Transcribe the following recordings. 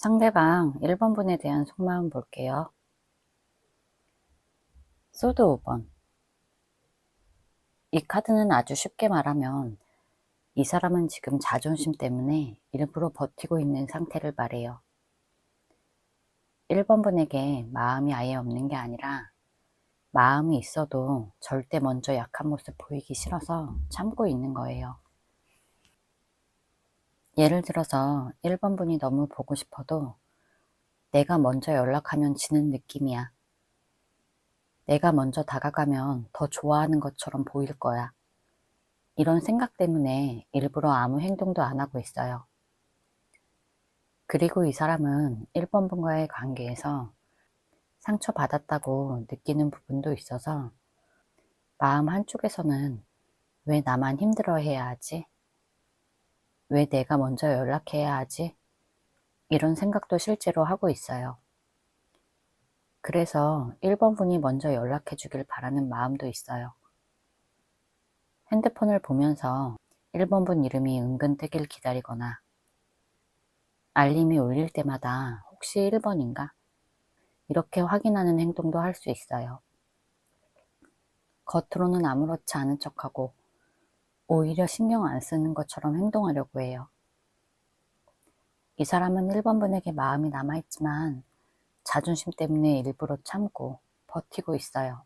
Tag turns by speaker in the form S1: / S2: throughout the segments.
S1: 상대방 1번 분에 대한 속마음 볼게요. 소드 5번. 이 카드는 아주 쉽게 말하면 이 사람은 지금 자존심 때문에 일부러 버티고 있는 상태를 말해요. 1번 분에게 마음이 아예 없는 게 아니라 마음이 있어도 절대 먼저 약한 모습 보이기 싫어서 참고 있는 거예요. 예를 들어서 1번 분이 너무 보고 싶어도 내가 먼저 연락하면 지는 느낌이야. 내가 먼저 다가가면 더 좋아하는 것처럼 보일 거야. 이런 생각 때문에 일부러 아무 행동도 안 하고 있어요. 그리고 이 사람은 1번 분과의 관계에서 상처받았다고 느끼는 부분도 있어서 마음 한쪽에서는 왜 나만 힘들어해야 하지? 왜 내가 먼저 연락해야 하지? 이런 생각도 실제로 하고 있어요. 그래서 1번 분이 먼저 연락해 주길 바라는 마음도 있어요. 핸드폰을 보면서 1번 분 이름이 은근 뜨길 기다리거나 알림이 울릴 때마다 혹시 1번인가? 이렇게 확인하는 행동도 할 수 있어요. 겉으로는 아무렇지 않은 척하고 오히려 신경 안 쓰는 것처럼 행동하려고 해요. 이 사람은 1번 분에게 마음이 남아있지만 자존심 때문에 일부러 참고 버티고 있어요.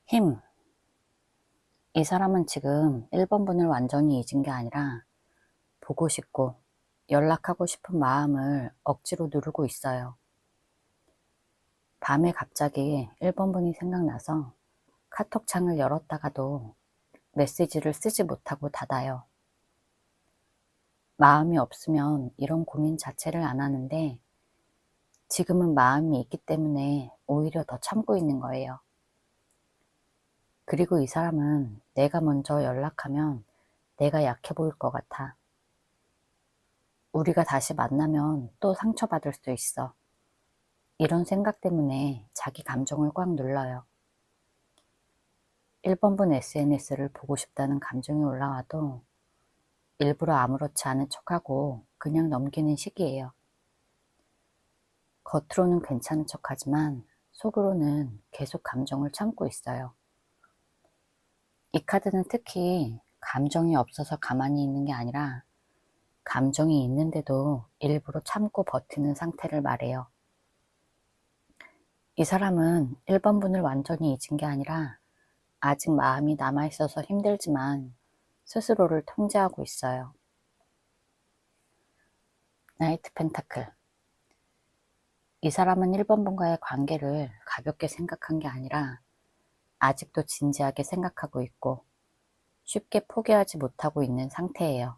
S1: 힘. 이 사람은 지금 1번 분을 완전히 잊은 게 아니라 보고 싶고 연락하고 싶은 마음을 억지로 누르고 있어요. 밤에 갑자기 1번 분이 생각나서 카톡 창을 열었다가도 메시지를 쓰지 못하고 닫아요. 마음이 없으면 이런 고민 자체를 안 하는데 지금은 마음이 있기 때문에 오히려 더 참고 있는 거예요. 그리고 이 사람은 내가 먼저 연락하면 내가 약해 보일 것 같아. 우리가 다시 만나면 또 상처받을 수 있어. 이런 생각 때문에 자기 감정을 꽉 눌러요. 1번 분 SNS를 보고 싶다는 감정이 올라와도 일부러 아무렇지 않은 척하고 그냥 넘기는 시기예요. 겉으로는 괜찮은 척하지만 속으로는 계속 감정을 참고 있어요. 이 카드는 특히 감정이 없어서 가만히 있는 게 아니라 감정이 있는데도 일부러 참고 버티는 상태를 말해요. 이 사람은 1번 분을 완전히 잊은 게 아니라 아직 마음이 남아있어서 힘들지만 스스로를 통제하고 있어요. 나이트 펜타클. 이 사람은 1번 분과의 관계를 가볍게 생각한 게 아니라 아직도 진지하게 생각하고 있고 쉽게 포기하지 못하고 있는 상태예요.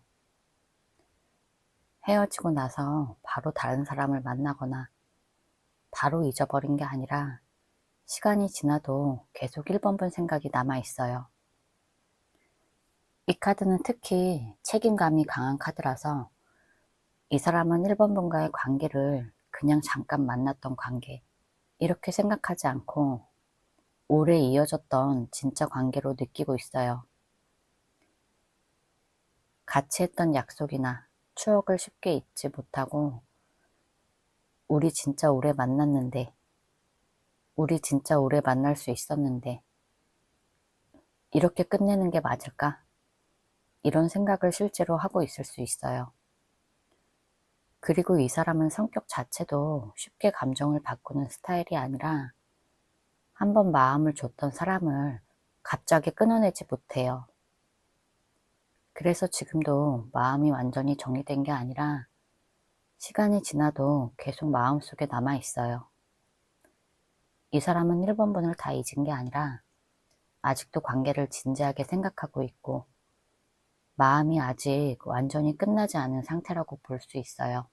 S1: 헤어지고 나서 바로 다른 사람을 만나거나 바로 잊어버린 게 아니라 시간이 지나도 계속 1번 분 생각이 남아있어요. 이 카드는 특히 책임감이 강한 카드라서 이 사람은 1번 분과의 관계를 그냥 잠깐 만났던 관계 이렇게 생각하지 않고 오래 이어졌던 진짜 관계로 느끼고 있어요. 같이 했던 약속이나 추억을 쉽게 잊지 못하고 우리 진짜 오래 만났는데 우리 진짜 오래 만날 수 있었는데 이렇게 끝내는 게 맞을까? 이런 생각을 실제로 하고 있을 수 있어요. 그리고 이 사람은 성격 자체도 쉽게 감정을 바꾸는 스타일이 아니라 한번 마음을 줬던 사람을 갑자기 끊어내지 못해요. 그래서 지금도 마음이 완전히 정리된 게 아니라 시간이 지나도 계속 마음속에 남아 있어요. 이 사람은 1번 분을 다 잊은 게 아니라 아직도 관계를 진지하게 생각하고 있고 마음이 아직 완전히 끝나지 않은 상태라고 볼 수 있어요.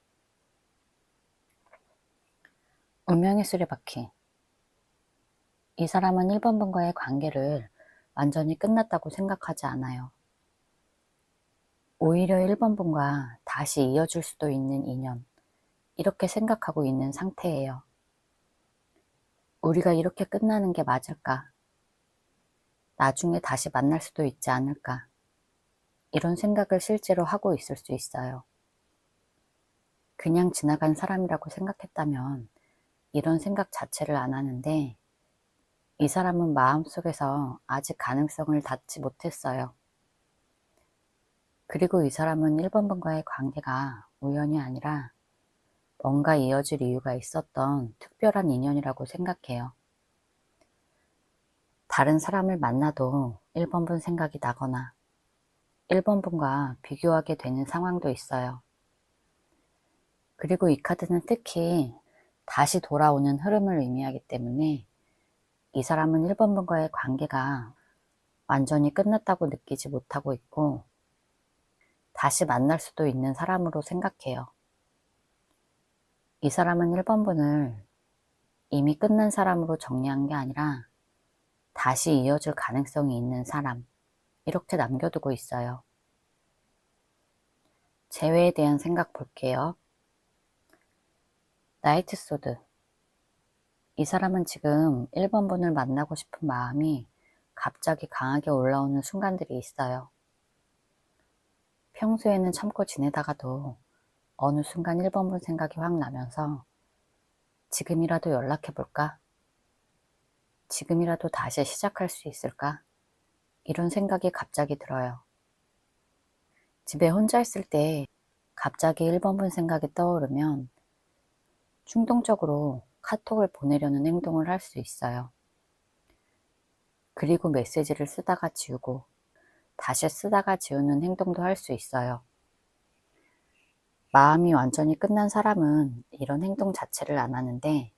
S1: 운명의 수레바퀴. 이 사람은 1번 분과의 관계를 완전히 끝났다고 생각하지 않아요. 오히려 1번 분과 다시 이어질 수도 있는 인연, 이렇게 생각하고 있는 상태예요. 우리가 이렇게 끝나는 게 맞을까? 나중에 다시 만날 수도 있지 않을까? 이런 생각을 실제로 하고 있을 수 있어요. 그냥 지나간 사람이라고 생각했다면 이런 생각 자체를 안 하는데, 이 사람은 마음속에서 아직 가능성을 닫지 못했어요. 그리고 이 사람은 1번 분과의 관계가 우연이 아니라 뭔가 이어질 이유가 있었던 특별한 인연이라고 생각해요. 다른 사람을 만나도 1번 분 생각이 나거나 1번 분과 비교하게 되는 상황도 있어요. 그리고 이 카드는 특히 다시 돌아오는 흐름을 의미하기 때문에 이 사람은 1번 분과의 관계가 완전히 끝났다고 느끼지 못하고 있고, 다시 만날 수도 있는 사람으로 생각해요. 이 사람은 1번 분을 이미 끝난 사람으로 정리한 게 아니라 다시 이어질 가능성이 있는 사람, 이렇게 남겨두고 있어요. 재회에 대한 생각 볼게요. 나이트 소드. 이 사람은 지금 1번 분을 만나고 싶은 마음이 갑자기 강하게 올라오는 순간들이 있어요. 평소에는 참고 지내다가도 어느 순간 1번 분 생각이 확 나면서 지금이라도 연락해볼까? 지금이라도 다시 시작할 수 있을까? 이런 생각이 갑자기 들어요. 집에 혼자 있을 때 갑자기 1번 분 생각이 떠오르면 충동적으로 카톡을 보내려는 행동을 할 수 있어요. 그리고 메시지를 쓰다가 지우고 다시 쓰다가 지우는 행동도 할 수 있어요. 마음이 완전히 끝난 사람은 이런 행동 자체를 안 하는데,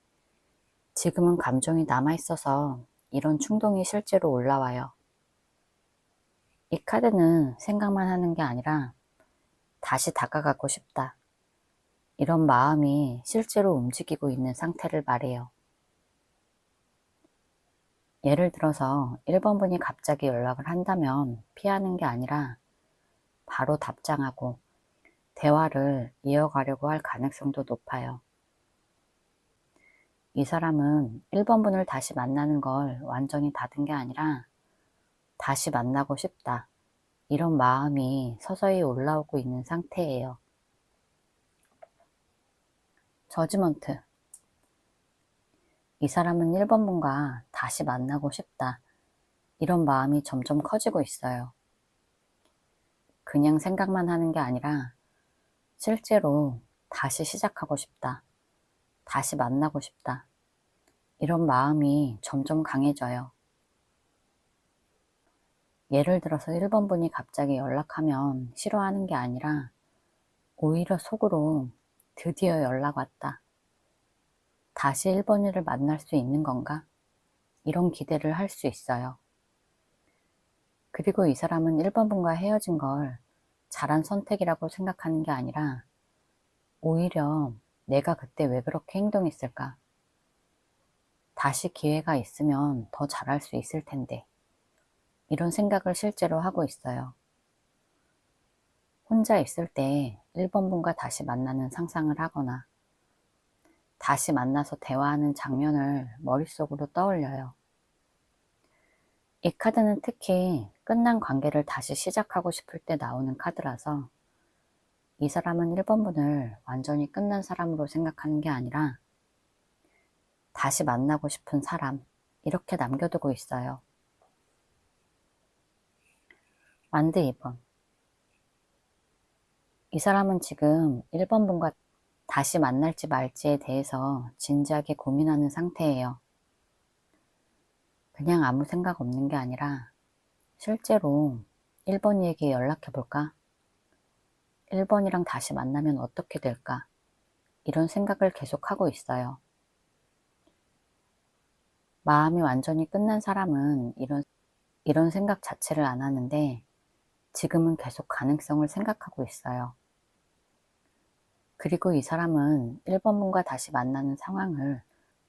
S1: 지금은 감정이 남아있어서 이런 충동이 실제로 올라와요. 이 카드는 생각만 하는 게 아니라 다시 다가가고 싶다, 이런 마음이 실제로 움직이고 있는 상태를 말해요. 예를 들어서 1번 분이 갑자기 연락을 한다면 피하는 게 아니라 바로 답장하고 대화를 이어가려고 할 가능성도 높아요. 이 사람은 1번 분을 다시 만나는 걸 완전히 닫은 게 아니라 다시 만나고 싶다, 이런 마음이 서서히 올라오고 있는 상태예요. 저지먼트. 이 사람은 1번 분과 다시 만나고 싶다, 이런 마음이 점점 커지고 있어요. 그냥 생각만 하는 게 아니라 실제로 다시 시작하고 싶다, 다시 만나고 싶다, 이런 마음이 점점 강해져요. 예를 들어서 1번 분이 갑자기 연락하면 싫어하는 게 아니라 오히려 속으로 드디어 연락 왔다, 다시 1번이를 만날 수 있는 건가? 이런 기대를 할 수 있어요. 그리고 이 사람은 1번 분과 헤어진 걸 잘한 선택이라고 생각하는 게 아니라 오히려 내가 그때 왜 그렇게 행동했을까? 다시 기회가 있으면 더 잘할 수 있을 텐데, 이런 생각을 실제로 하고 있어요. 혼자 있을 때 1번 분과 다시 만나는 상상을 하거나 다시 만나서 대화하는 장면을 머릿속으로 떠올려요. 이 카드는 특히 끝난 관계를 다시 시작하고 싶을 때 나오는 카드라서 이 사람은 1번 분을 완전히 끝난 사람으로 생각하는 게 아니라 다시 만나고 싶은 사람, 이렇게 남겨두고 있어요. 완드 2번. 이 사람은 지금 1번 분과 다시 만날지 말지에 대해서 진지하게 고민하는 상태예요. 그냥 아무 생각 없는 게 아니라 실제로 1번이에게 연락해 볼까? 1번이랑 다시 만나면 어떻게 될까? 이런 생각을 계속하고 있어요. 마음이 완전히 끝난 사람은 이런 생각 자체를 안 하는데 지금은 계속 가능성을 생각하고 있어요. 그리고 이 사람은 1번 분과 다시 만나는 상황을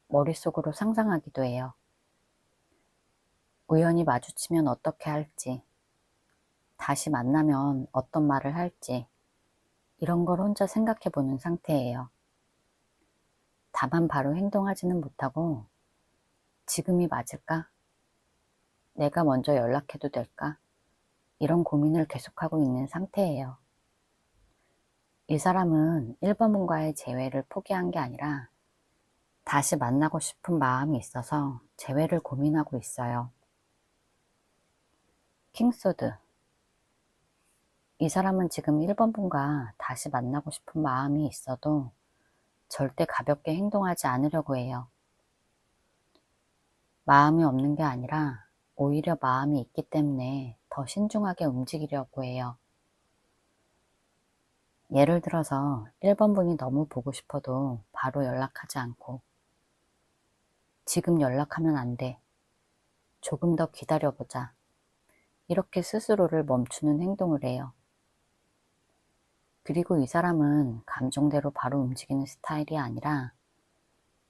S1: 머릿속으로 상상하기도 해요. 우연히 마주치면 어떻게 할지, 다시 만나면 어떤 말을 할지, 이런 걸 혼자 생각해 보는 상태예요. 다만 바로 행동하지는 못하고 지금이 맞을까? 내가 먼저 연락해도 될까? 이런 고민을 계속하고 있는 상태예요. 이 사람은 1번 분과의 재회를 포기한 게 아니라 다시 만나고 싶은 마음이 있어서 재회를 고민하고 있어요. 킹소드. 이 사람은 지금 1번 분과 다시 만나고 싶은 마음이 있어도 절대 가볍게 행동하지 않으려고 해요. 마음이 없는 게 아니라 오히려 마음이 있기 때문에 더 신중하게 움직이려고 해요. 예를 들어서 1번 분이 너무 보고 싶어도 바로 연락하지 않고 지금 연락하면 안 돼. 조금 더 기다려보자. 이렇게 스스로를 멈추는 행동을 해요. 그리고 이 사람은 감정대로 바로 움직이는 스타일이 아니라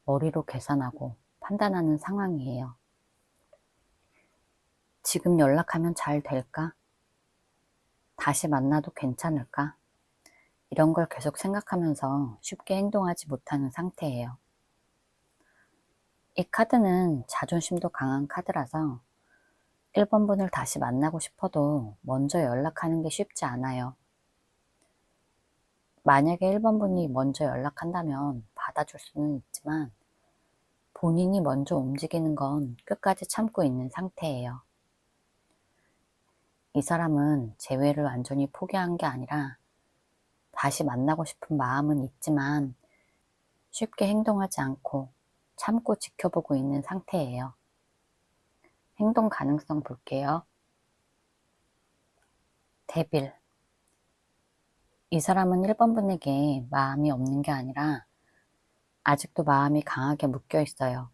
S1: 머리로 계산하고 판단하는 상황이에요. 지금 연락하면 잘 될까? 다시 만나도 괜찮을까? 이런 걸 계속 생각하면서 쉽게 행동하지 못하는 상태예요. 이 카드는 자존심도 강한 카드라서 1번 분을 다시 만나고 싶어도 먼저 연락하는 게 쉽지 않아요. 만약에 1번 분이 먼저 연락한다면 받아줄 수는 있지만 본인이 먼저 움직이는 건 끝까지 참고 있는 상태예요. 이 사람은 재회를 완전히 포기한 게 아니라 다시 만나고 싶은 마음은 있지만 쉽게 행동하지 않고 참고 지켜보고 있는 상태예요. 행동 가능성 볼게요. 데빌. 이 사람은 1번 분에게 마음이 없는 게 아니라 아직도 마음이 강하게 묶여 있어요.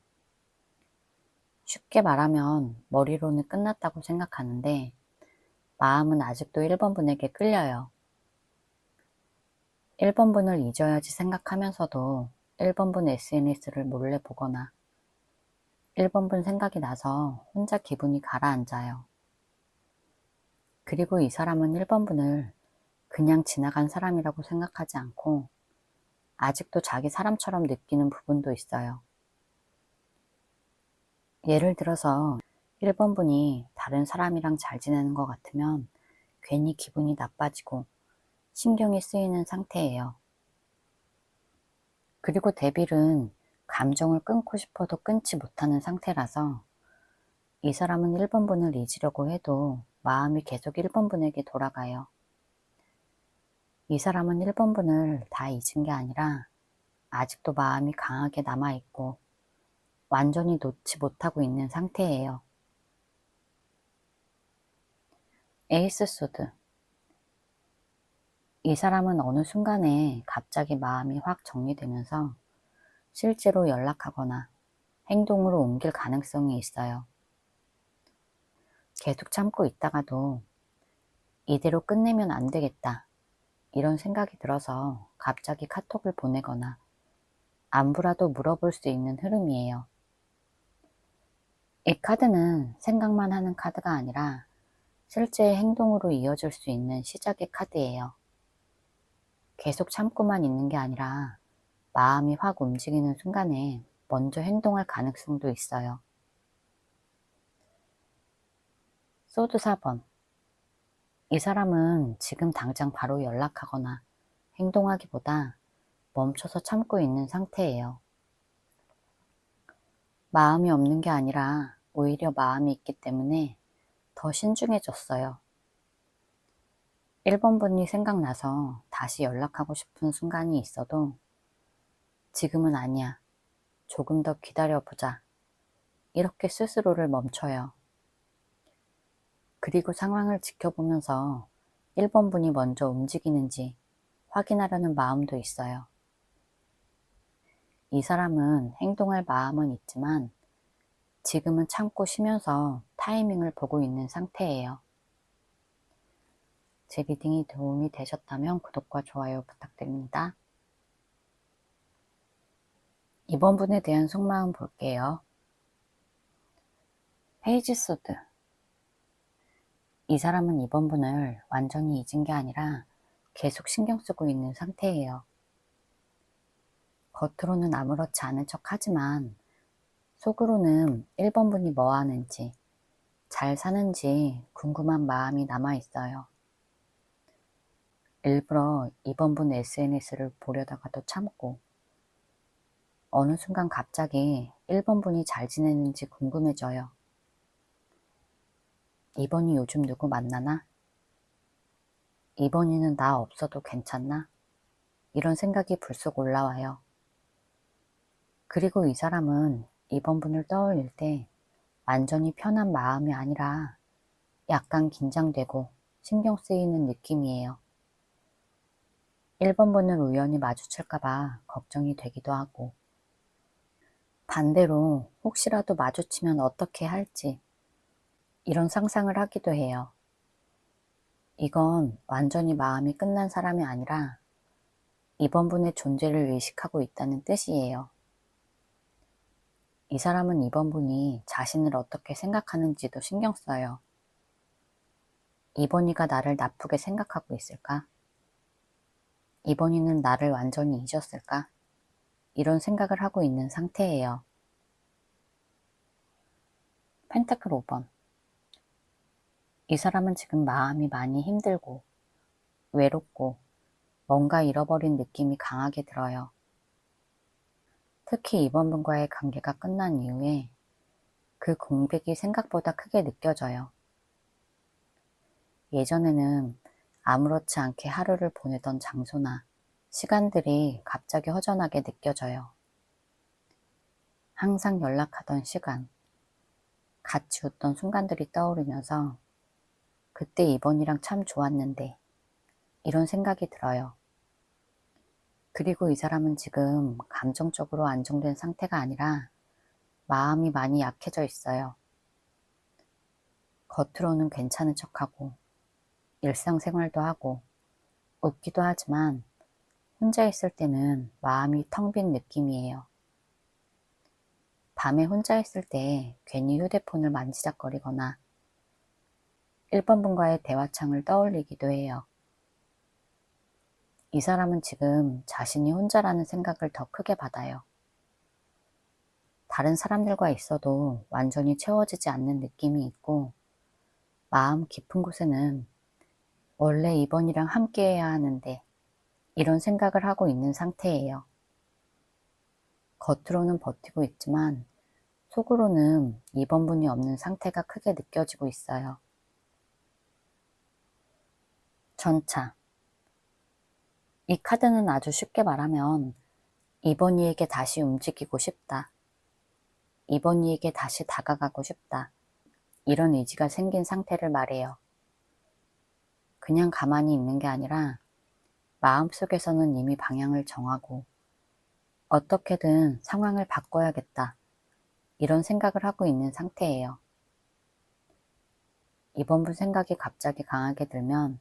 S1: 쉽게 말하면 머리로는 끝났다고 생각하는데 마음은 아직도 1번 분에게 끌려요. 1번 분을 잊어야지 생각하면서도 1번 분 SNS를 몰래 보거나 1번 분 생각이 나서 혼자 기분이 가라앉아요. 그리고 이 사람은 1번 분을 그냥 지나간 사람이라고 생각하지 않고 아직도 자기 사람처럼 느끼는 부분도 있어요. 예를 들어서 1번 분이 다른 사람이랑 잘 지내는 것 같으면 괜히 기분이 나빠지고 신경이 쓰이는 상태예요. 그리고 데빌은 감정을 끊고 싶어도 끊지 못하는 상태라서 이 사람은 1번 분을 잊으려고 해도 마음이 계속 1번 분에게 돌아가요. 이 사람은 1번 분을 다 잊은 게 아니라 아직도 마음이 강하게 남아있고 완전히 놓지 못하고 있는 상태예요. 에이스 소드. 이 사람은 어느 순간에 갑자기 마음이 확 정리되면서 실제로 연락하거나 행동으로 옮길 가능성이 있어요. 계속 참고 있다가도 이대로 끝내면 안 되겠다 이런 생각이 들어서 갑자기 카톡을 보내거나 안부라도 물어볼 수 있는 흐름이에요. 이 카드는 생각만 하는 카드가 아니라 실제 행동으로 이어질 수 있는 시작의 카드예요. 계속 참고만 있는 게 아니라 마음이 확 움직이는 순간에 먼저 행동할 가능성도 있어요. 소드 4번. 이 사람은 지금 당장 바로 연락하거나 행동하기보다 멈춰서 참고 있는 상태예요. 마음이 없는 게 아니라 오히려 마음이 있기 때문에 더 신중해졌어요. 1번 분이 생각나서 다시 연락하고 싶은 순간이 있어도 지금은 아니야. 조금 더 기다려보자. 이렇게 스스로를 멈춰요. 그리고 상황을 지켜보면서 1번 분이 먼저 움직이는지 확인하려는 마음도 있어요. 이 사람은 행동할 마음은 있지만 지금은 참고 쉬면서 타이밍을 보고 있는 상태예요. 제 리딩이 도움이 되셨다면 구독과 좋아요 부탁드립니다. 이번 분에 대한 속마음 볼게요. 페이지 소드. 이 사람은 이번 분을 완전히 잊은 게 아니라 계속 신경 쓰고 있는 상태예요. 겉으로는 아무렇지 않은 척 하지만 속으로는 1번 분이 뭐 하는지, 잘 사는지 궁금한 마음이 남아 있어요. 일부러 2번분 SNS를 보려다가도 참고, 어느 순간 갑자기 1번분이 잘 지내는지 궁금해져요. 2번이 요즘 누구 만나나? 2번이는 나 없어도 괜찮나? 이런 생각이 불쑥 올라와요. 그리고 이 사람은 2번분을 떠올릴 때 완전히 편한 마음이 아니라 약간 긴장되고 신경 쓰이는 느낌이에요. 1번분을 우연히 마주칠까봐 걱정이 되기도 하고, 반대로 혹시라도 마주치면 어떻게 할지 이런 상상을 하기도 해요. 이건 완전히 마음이 끝난 사람이 아니라 2번분의 존재를 의식하고 있다는 뜻이에요. 이 사람은 2번분이 자신을 어떻게 생각하는지도 신경 써요. 2번이가 나를 나쁘게 생각하고 있을까? 2번이는 나를 완전히 잊었을까? 이런 생각을 하고 있는 상태예요. 펜타클 5번. 이 사람은 지금 마음이 많이 힘들고 외롭고 뭔가 잃어버린 느낌이 강하게 들어요. 특히 2번분과의 관계가 끝난 이후에 그 공백이 생각보다 크게 느껴져요. 예전에는 아무렇지 않게 하루를 보내던 장소나 시간들이 갑자기 허전하게 느껴져요. 항상 연락하던 시간, 같이 웃던 순간들이 떠오르면서 그때 2번이랑 참 좋았는데 이런 생각이 들어요. 그리고 이 사람은 지금 감정적으로 안정된 상태가 아니라 마음이 많이 약해져 있어요. 겉으로는 괜찮은 척하고 일상생활도 하고 웃기도 하지만 혼자 있을 때는 마음이 텅 빈 느낌이에요. 밤에 혼자 있을 때 괜히 휴대폰을 만지작거리거나 1번분과의 대화창을 떠올리기도 해요. 이 사람은 지금 자신이 혼자라는 생각을 더 크게 받아요. 다른 사람들과 있어도 완전히 채워지지 않는 느낌이 있고, 마음 깊은 곳에는 원래 2번이랑 함께 해야 하는데 이런 생각을 하고 있는 상태예요. 겉으로는 버티고 있지만 속으로는 2번분이 없는 상태가 크게 느껴지고 있어요. 전차. 이 카드는 아주 쉽게 말하면 2번이에게 다시 움직이고 싶다. 2번이에게 다시 다가가고 싶다. 이런 의지가 생긴 상태를 말해요. 그냥 가만히 있는 게 아니라 마음속에서는 이미 방향을 정하고 어떻게든 상황을 바꿔야겠다. 이런 생각을 하고 있는 상태예요. 2번분 생각이 갑자기 강하게 들면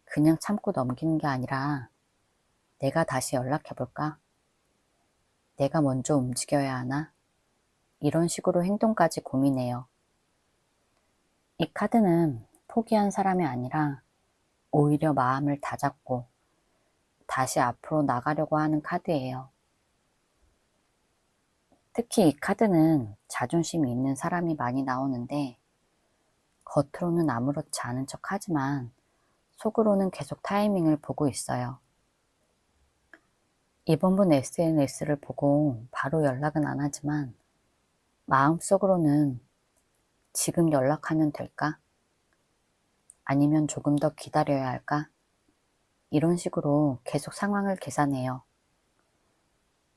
S1: 그냥 참고 넘기는 게 아니라 내가 다시 연락해볼까? 내가 먼저 움직여야 하나? 이런 식으로 행동까지 고민해요. 이 카드는 포기한 사람이 아니라 오히려 마음을 다잡고 다시 앞으로 나가려고 하는 카드예요. 특히 이 카드는 자존심이 있는 사람이 많이 나오는데 겉으로는 아무렇지 않은 척 하지만 속으로는 계속 타이밍을 보고 있어요. 2번분 SNS를 보고 바로 연락은 안 하지만 마음속으로는 지금 연락하면 될까? 아니면 조금 더 기다려야 할까? 이런 식으로 계속 상황을 계산해요.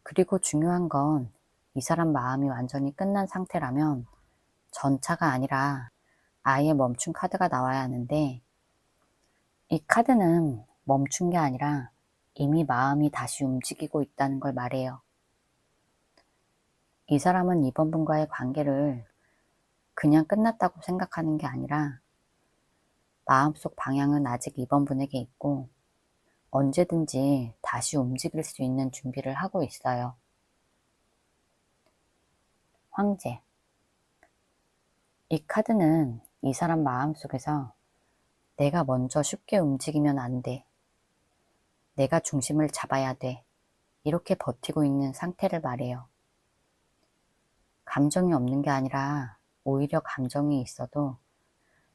S1: 그리고 중요한 건 이 사람 마음이 완전히 끝난 상태라면 전차가 아니라 아예 멈춘 카드가 나와야 하는데 이 카드는 멈춘 게 아니라 이미 마음이 다시 움직이고 있다는 걸 말해요. 이 사람은 2번분과의 관계를 그냥 끝났다고 생각하는 게 아니라 마음속 방향은 아직 2번분에게 있고 언제든지 다시 움직일 수 있는 준비를 하고 있어요. 황제. 이 카드는 이 사람 마음속에서 내가 먼저 쉽게 움직이면 안 돼. 내가 중심을 잡아야 돼. 이렇게 버티고 있는 상태를 말해요. 감정이 없는 게 아니라 오히려 감정이 있어도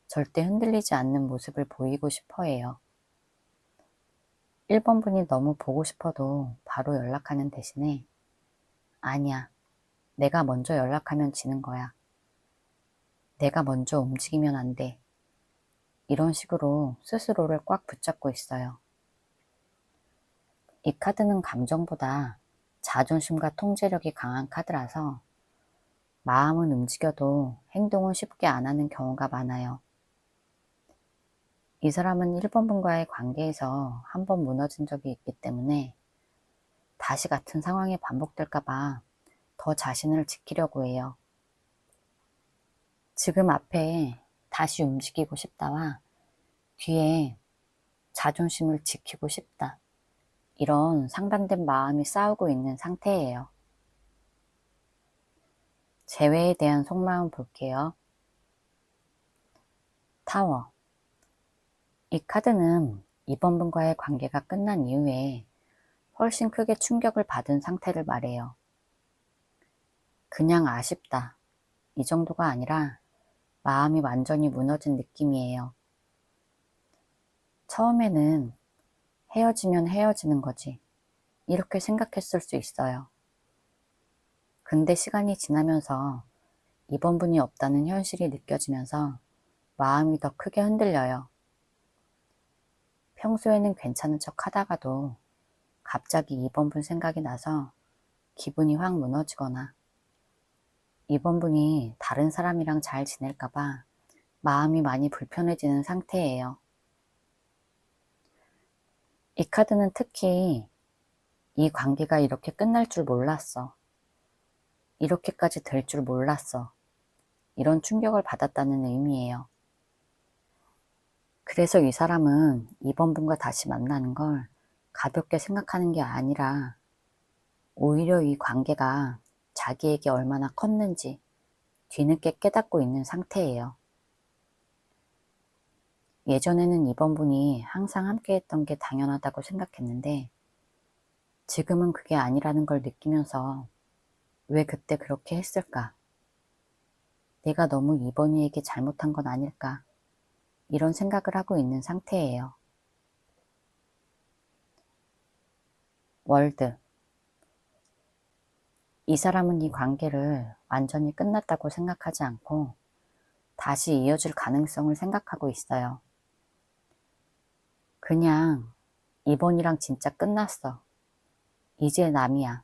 S1: 절대 흔들리지 않는 모습을 보이고 싶어 해요. 1번 분이 너무 보고 싶어도 바로 연락하는 대신에 아니야, 내가 먼저 연락하면 지는 거야. 내가 먼저 움직이면 안 돼. 이런 식으로 스스로를 꽉 붙잡고 있어요. 이 카드는 감정보다 자존심과 통제력이 강한 카드라서 마음은 움직여도 행동은 쉽게 안 하는 경우가 많아요. 이 사람은 1번 분과의 관계에서 한 번 무너진 적이 있기 때문에 다시 같은 상황이 반복될까봐 더 자신을 지키려고 해요. 지금 앞에 다시 움직이고 싶다와 뒤에 자존심을 지키고 싶다. 이런 상반된 마음이 싸우고 있는 상태예요. 재회에 대한 속마음 볼게요. 타워. 이 카드는 이번 분과의 관계가 끝난 이후에 훨씬 크게 충격을 받은 상태를 말해요. 그냥 아쉽다. 이 정도가 아니라 마음이 완전히 무너진 느낌이에요. 처음에는 헤어지면 헤어지는 거지. 이렇게 생각했을 수 있어요. 근데 시간이 지나면서 이번 분이 없다는 현실이 느껴지면서 마음이 더 크게 흔들려요. 평소에는 괜찮은 척 하다가도 갑자기 이번 분 생각이 나서 기분이 확 무너지거나 이번 분이 다른 사람이랑 잘 지낼까봐 마음이 많이 불편해지는 상태예요. 이 카드는 특히 이 관계가 이렇게 끝날 줄 몰랐어. 이렇게까지 될 줄 몰랐어. 이런 충격을 받았다는 의미예요. 그래서 이 사람은 이번 분과 다시 만나는 걸 가볍게 생각하는 게 아니라 오히려 이 관계가 자기에게 얼마나 컸는지 뒤늦게 깨닫고 있는 상태예요. 예전에는 이번 분이 항상 함께했던 게 당연하다고 생각했는데 지금은 그게 아니라는 걸 느끼면서 왜 그때 그렇게 했을까? 내가 너무 이번이에게 잘못한 건 아닐까? 이런 생각을 하고 있는 상태예요. 월드. 이 사람은 이 관계를 완전히 끝났다고 생각하지 않고 다시 이어질 가능성을 생각하고 있어요. 그냥 이번이랑 진짜 끝났어. 이제 남이야.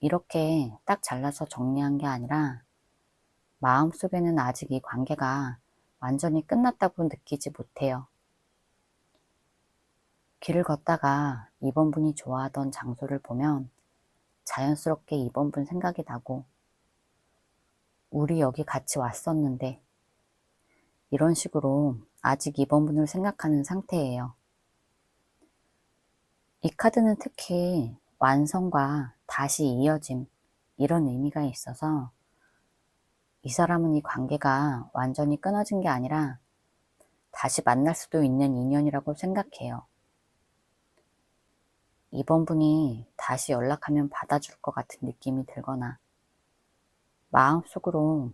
S1: 이렇게 딱 잘라서 정리한 게 아니라 마음속에는 아직 이 관계가 완전히 끝났다고 느끼지 못해요. 길을 걷다가 이번 분이 좋아하던 장소를 보면 자연스럽게 이번 분 생각이 나고 우리 여기 같이 왔었는데 이런 식으로 아직 이번 분을 생각하는 상태예요. 이 카드는 특히 완성과 다시 이어짐 이런 의미가 있어서 이 사람은 이 관계가 완전히 끊어진 게 아니라 다시 만날 수도 있는 인연이라고 생각해요. 이번 분이 다시 연락하면 받아줄 것 같은 느낌이 들거나 마음속으로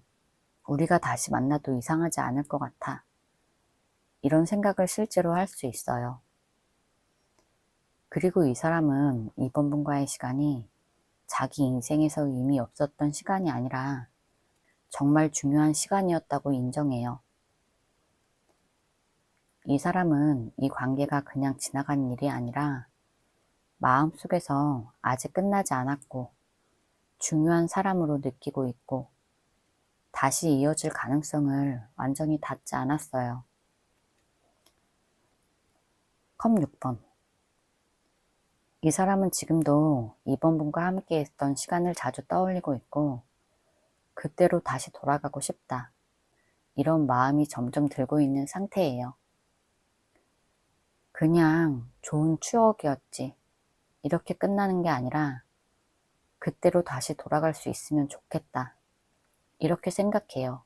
S1: 우리가 다시 만나도 이상하지 않을 것 같아. 이런 생각을 실제로 할 수 있어요. 그리고 이 사람은 이번 분과의 시간이 자기 인생에서 의미 없었던 시간이 아니라 정말 중요한 시간이었다고 인정해요. 이 사람은 이 관계가 그냥 지나간 일이 아니라 마음속에서 아직 끝나지 않았고 중요한 사람으로 느끼고 있고 다시 이어질 가능성을 완전히 닫지 않았어요. 컵 6번. 이 사람은 지금도 이번 분과 함께 했던 시간을 자주 떠올리고 있고 그때로 다시 돌아가고 싶다. 이런 마음이 점점 들고 있는 상태예요. 그냥 좋은 추억이었지. 이렇게 끝나는 게 아니라 그때로 다시 돌아갈 수 있으면 좋겠다. 이렇게 생각해요.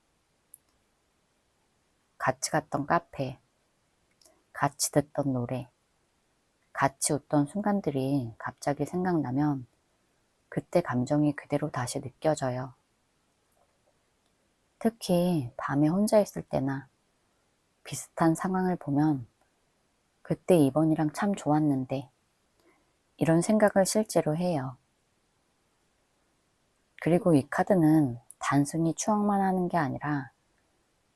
S1: 같이 갔던 카페, 같이 듣던 노래, 같이 웃던 순간들이 갑자기 생각나면 그때 감정이 그대로 다시 느껴져요. 특히 밤에 혼자 있을 때나 비슷한 상황을 보면 그때 이번이랑 참 좋았는데 이런 생각을 실제로 해요. 그리고 이 카드는 단순히 추억만 하는 게 아니라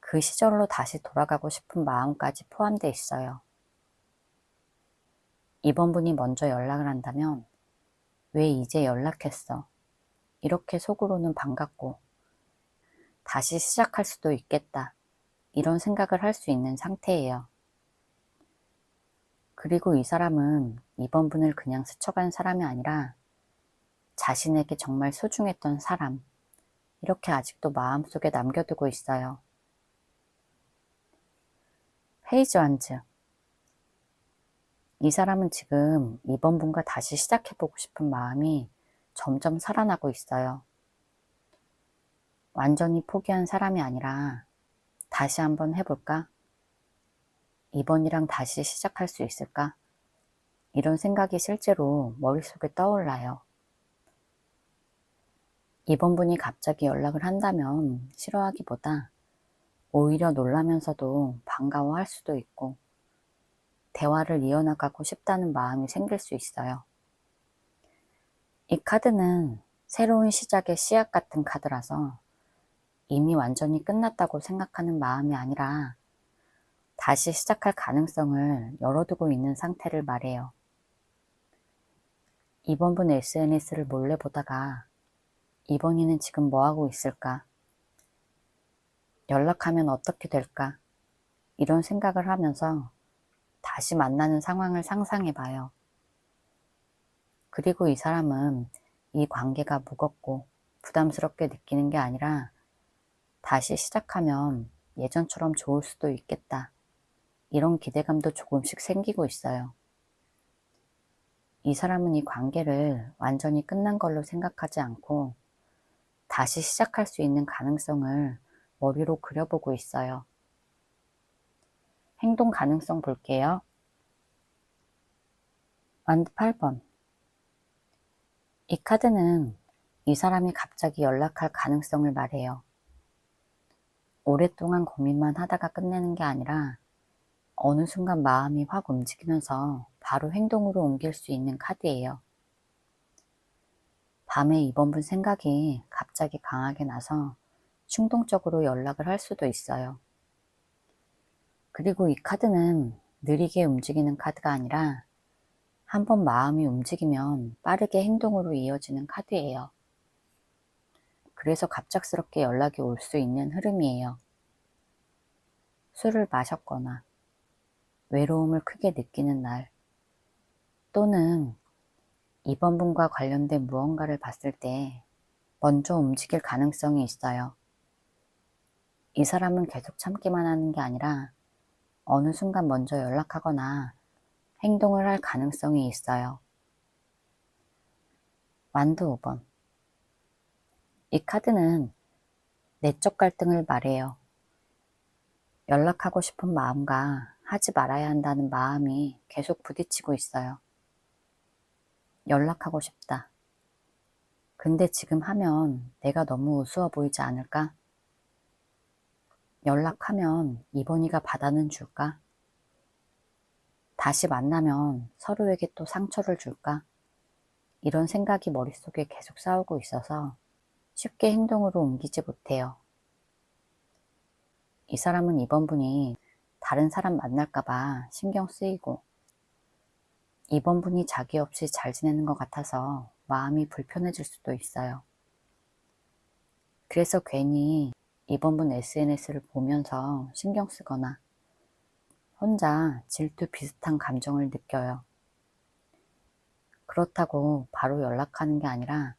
S1: 그 시절로 다시 돌아가고 싶은 마음까지 포함되어 있어요. 이번 분이 먼저 연락을 한다면 왜 이제 연락했어? 이렇게 속으로는 반갑고 다시 시작할 수도 있겠다. 이런 생각을 할 수 있는 상태예요. 그리고 이 사람은 이번 분을 그냥 스쳐간 사람이 아니라 자신에게 정말 소중했던 사람, 이렇게 아직도 마음속에 남겨두고 있어요. 페이지 완즈. 이 사람은 지금 이번 분과 다시 시작해보고 싶은 마음이 점점 살아나고 있어요. 완전히 포기한 사람이 아니라 다시 한번 해볼까? 이번이랑 다시 시작할 수 있을까? 이런 생각이 실제로 머릿속에 떠올라요. 이번 분이 갑자기 연락을 한다면 싫어하기보다 오히려 놀라면서도 반가워할 수도 있고 대화를 이어나가고 싶다는 마음이 생길 수 있어요. 이 카드는 새로운 시작의 씨앗 같은 카드라서 이미 완전히 끝났다고 생각하는 마음이 아니라 다시 시작할 가능성을 열어두고 있는 상태를 말해요. 이번 분 SNS를 몰래 보다가 이번이는 지금 뭐하고 있을까? 연락하면 어떻게 될까? 이런 생각을 하면서 다시 만나는 상황을 상상해 봐요. 그리고 이 사람은 이 관계가 무겁고 부담스럽게 느끼는 게 아니라 다시 시작하면 예전처럼 좋을 수도 있겠다. 이런 기대감도 조금씩 생기고 있어요. 이 사람은 이 관계를 완전히 끝난 걸로 생각하지 않고 다시 시작할 수 있는 가능성을 머리로 그려보고 있어요. 행동 가능성 볼게요. 완드 8번. 이 카드는 이 사람이 갑자기 연락할 가능성을 말해요. 오랫동안 고민만 하다가 끝내는 게 아니라 어느 순간 마음이 확 움직이면서 바로 행동으로 옮길 수 있는 카드예요. 밤에 이번 분 생각이 갑자기 강하게 나서 충동적으로 연락을 할 수도 있어요. 그리고 이 카드는 느리게 움직이는 카드가 아니라 한번 마음이 움직이면 빠르게 행동으로 이어지는 카드예요. 그래서 갑작스럽게 연락이 올 수 있는 흐름이에요. 술을 마셨거나 외로움을 크게 느끼는 날 또는 이번 분과 관련된 무언가를 봤을 때 먼저 움직일 가능성이 있어요. 이 사람은 계속 참기만 하는 게 아니라 어느 순간 먼저 연락하거나 행동을 할 가능성이 있어요. 완드 5번. 이 카드는 내적 갈등을 말해요. 연락하고 싶은 마음과 하지 말아야 한다는 마음이 계속 부딪히고 있어요. 연락하고 싶다. 근데 지금 하면 내가 너무 우스워 보이지 않을까? 연락하면 이번이가 받아는 줄까? 다시 만나면 서로에게 또 상처를 줄까? 이런 생각이 머릿속에 계속 싸우고 있어서 쉽게 행동으로 옮기지 못해요. 이 사람은 이번 분이 다른 사람 만날까봐 신경 쓰이고 이번 분이 자기 없이 잘 지내는 것 같아서 마음이 불편해질 수도 있어요. 그래서 괜히 이번 분 SNS를 보면서 신경 쓰거나 혼자 질투 비슷한 감정을 느껴요. 그렇다고 바로 연락하는 게 아니라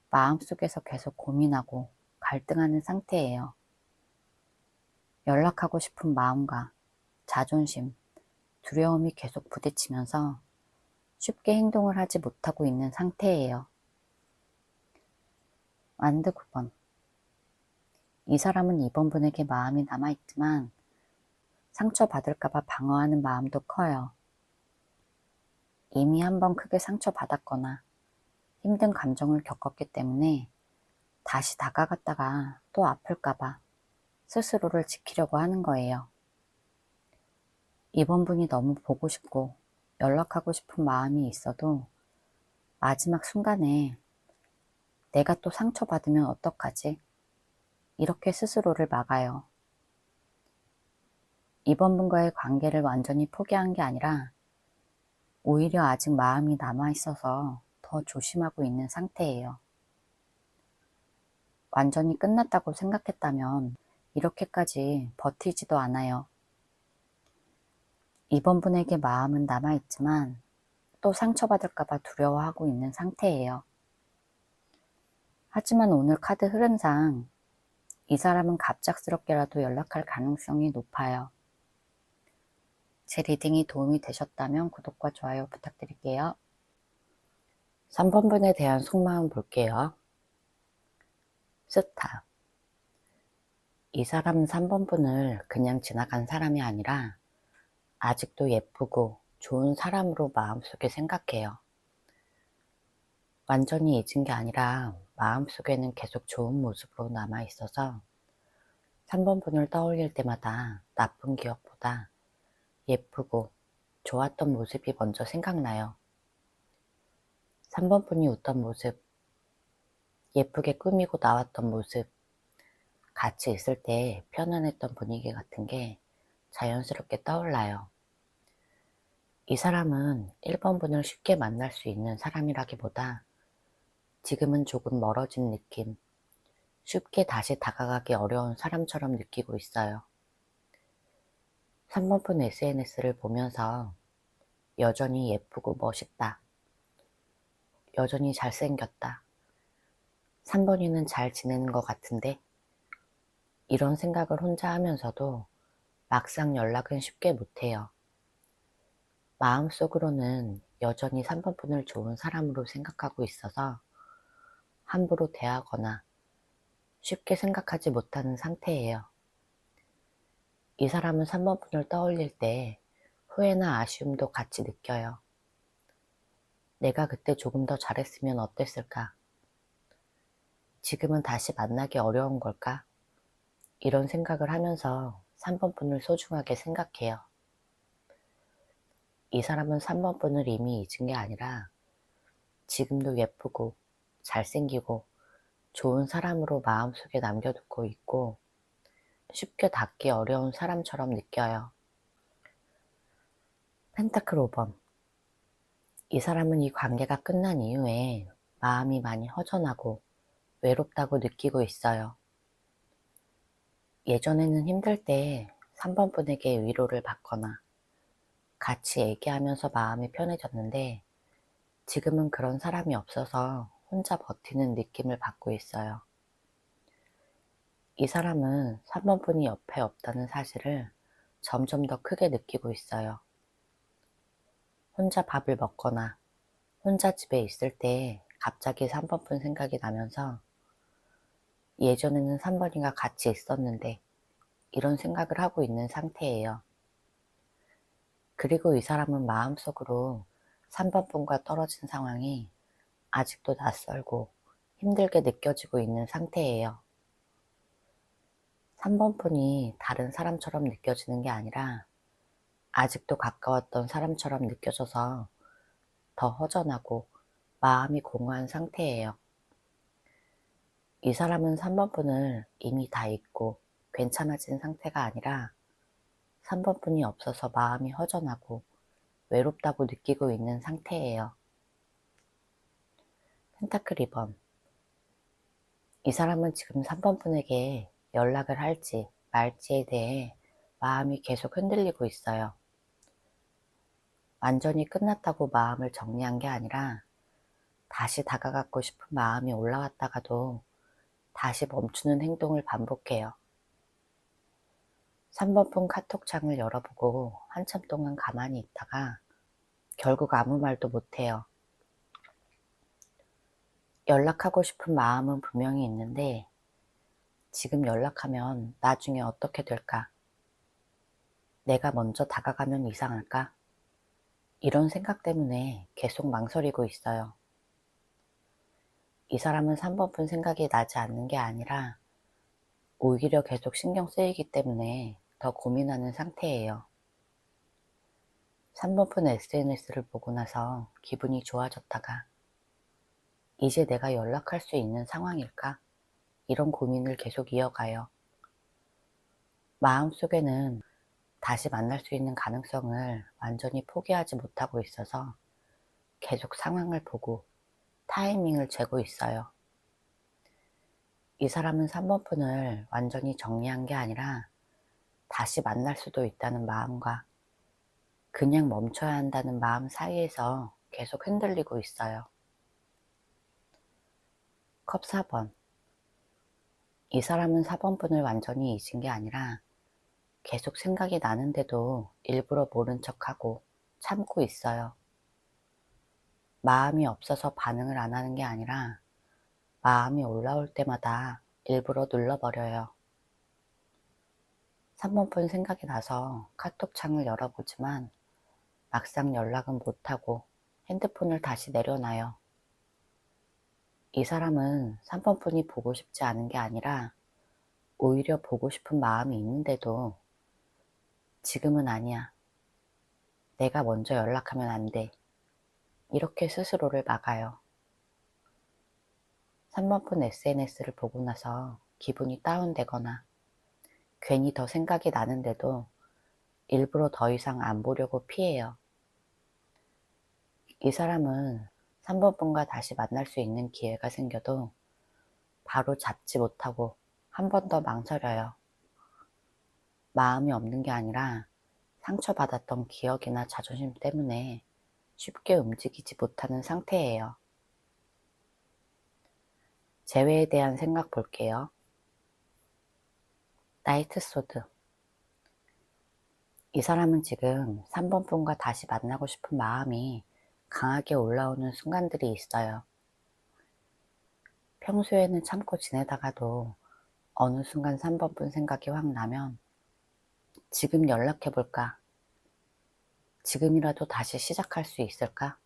S1: 마음속에서 계속 고민하고 갈등하는 상태예요. 연락하고 싶은 마음과 자존심, 두려움이 계속 부딪히면서 쉽게 행동을 하지 못하고 있는 상태예요. 완드 9번. 이 사람은 이번 분에게 마음이 남아있지만 상처받을까봐 방어하는 마음도 커요. 이미 한번 크게 상처받았거나 힘든 감정을 겪었기 때문에 다시 다가갔다가 또 아플까봐 스스로를 지키려고 하는 거예요. 이번 분이 너무 보고 싶고 연락하고 싶은 마음이 있어도 마지막 순간에 내가 또 상처받으면 어떡하지? 이렇게 스스로를 막아요. 이번 분과의 관계를 완전히 포기한 게 아니라 오히려 아직 마음이 남아있어서 더 조심하고 있는 상태예요. 완전히 끝났다고 생각했다면 이렇게까지 버티지도 않아요. 이번 분에게 마음은 남아있지만 또 상처받을까봐 두려워하고 있는 상태예요. 하지만 오늘 카드 흐름상 이 사람은 갑작스럽게라도 연락할 가능성이 높아요. 제 리딩이 도움이 되셨다면 구독과 좋아요 부탁드릴게요. 3번 분에 대한 속마음 볼게요. 스타. 이 사람은 3번 분을 그냥 지나간 사람이 아니라 아직도 예쁘고 좋은 사람으로 마음속에 생각해요. 완전히 잊은 게 아니라 마음속에는 계속 좋은 모습으로 남아있어서 3번 분을 떠올릴 때마다 나쁜 기억보다 예쁘고 좋았던 모습이 먼저 생각나요. 3번 분이 웃던 모습, 예쁘게 꾸미고 나왔던 모습, 같이 있을 때 편안했던 분위기 같은 게 자연스럽게 떠올라요. 이 사람은 1번 분을 쉽게 만날 수 있는 사람이라기보다 지금은 조금 멀어진 느낌, 쉽게 다시 다가가기 어려운 사람처럼 느끼고 있어요. 3번 분 SNS를 보면서 여전히 예쁘고 멋있다, 여전히 잘생겼다, 3번이는 잘 지내는 것 같은데, 이런 생각을 혼자 하면서도 막상 연락은 쉽게 못해요. 마음속으로는 여전히 3번 분을 좋은 사람으로 생각하고 있어서 함부로 대하거나 쉽게 생각하지 못하는 상태예요. 이 사람은 3번 분을 떠올릴 때 후회나 아쉬움도 같이 느껴요. 내가 그때 조금 더 잘했으면 어땠을까? 지금은 다시 만나기 어려운 걸까? 이런 생각을 하면서 3번 분을 소중하게 생각해요. 이 사람은 3번 분을 이미 잊은 게 아니라 지금도 예쁘고 잘생기고 좋은 사람으로 마음속에 남겨두고 있고 쉽게 닿기 어려운 사람처럼 느껴요. 펜타클 5번. 이 사람은 이 관계가 끝난 이후에 마음이 많이 허전하고 외롭다고 느끼고 있어요. 예전에는 힘들 때 3번 분에게 위로를 받거나 같이 얘기하면서 마음이 편해졌는데 지금은 그런 사람이 없어서 혼자 버티는 느낌을 받고 있어요. 이 사람은 3번 분이 옆에 없다는 사실을 점점 더 크게 느끼고 있어요. 혼자 밥을 먹거나 혼자 집에 있을 때 갑자기 3번 분 생각이 나면서 예전에는 3번이가 같이 있었는데 이런 생각을 하고 있는 상태예요. 그리고 이 사람은 마음속으로 3번 분과 떨어진 상황이 아직도 낯설고 힘들게 느껴지고 있는 상태예요. 3번 분이 다른 사람처럼 느껴지는 게 아니라 아직도 가까웠던 사람처럼 느껴져서 더 허전하고 마음이 공허한 상태예요. 이 사람은 3번 분을 이미 다 잊고 괜찮아진 상태가 아니라 3번 분이 없어서 마음이 허전하고 외롭다고 느끼고 있는 상태예요. 펜타클 2번. 이 사람은 지금 3번 분에게 연락을 할지 말지에 대해 마음이 계속 흔들리고 있어요. 완전히 끝났다고 마음을 정리한 게 아니라 다시 다가가고 싶은 마음이 올라왔다가도 다시 멈추는 행동을 반복해요. 3번 분 카톡창을 열어보고 한참 동안 가만히 있다가 결국 아무 말도 못해요. 연락하고 싶은 마음은 분명히 있는데 지금 연락하면 나중에 어떻게 될까? 내가 먼저 다가가면 이상할까? 이런 생각 때문에 계속 망설이고 있어요. 이 사람은 3번 분 생각이 나지 않는 게 아니라 오히려 계속 신경 쓰이기 때문에 더 고민하는 상태예요. 3번 분 SNS를 보고 나서 기분이 좋아졌다가 이제 내가 연락할 수 있는 상황일까? 이런 고민을 계속 이어가요. 마음속에는 다시 만날 수 있는 가능성을 완전히 포기하지 못하고 있어서 계속 상황을 보고 타이밍을 재고 있어요. 이 사람은 3번 폰을 완전히 정리한 게 아니라 다시 만날 수도 있다는 마음과 그냥 멈춰야 한다는 마음 사이에서 계속 흔들리고 있어요. 컵 4번. 이 사람은 4번 폰을 완전히 잊은 게 아니라 계속 생각이 나는데도 일부러 모른 척하고 참고 있어요. 마음이 없어서 반응을 안 하는 게 아니라 마음이 올라올 때마다 일부러 눌러버려요. 3번 폰 생각이 나서 카톡 창을 열어보지만 막상 연락은 못하고 핸드폰을 다시 내려놔요. 이 사람은 3번 폰이 보고 싶지 않은 게 아니라 오히려 보고 싶은 마음이 있는데도 지금은 아니야. 내가 먼저 연락하면 안 돼. 이렇게 스스로를 막아요. 3번 폰 SNS를 보고 나서 기분이 다운되거나 괜히 더 생각이 나는데도 일부러 더 이상 안 보려고 피해요. 이 사람은 3번 폰과 다시 만날 수 있는 기회가 생겨도 바로 잡지 못하고 한 번 더 망설여요. 마음이 없는 게 아니라 상처받았던 기억이나 자존심 때문에 쉽게 움직이지 못하는 상태예요. 재회에 대한 생각 볼게요. 나이트 소드. 이 사람은 지금 3번 분과 다시 만나고 싶은 마음이 강하게 올라오는 순간들이 있어요. 평소에는 참고 지내다가도 어느 순간 3번 분 생각이 확 나면 지금 연락해볼까? 지금이라도 다시 시작할 수 있을까?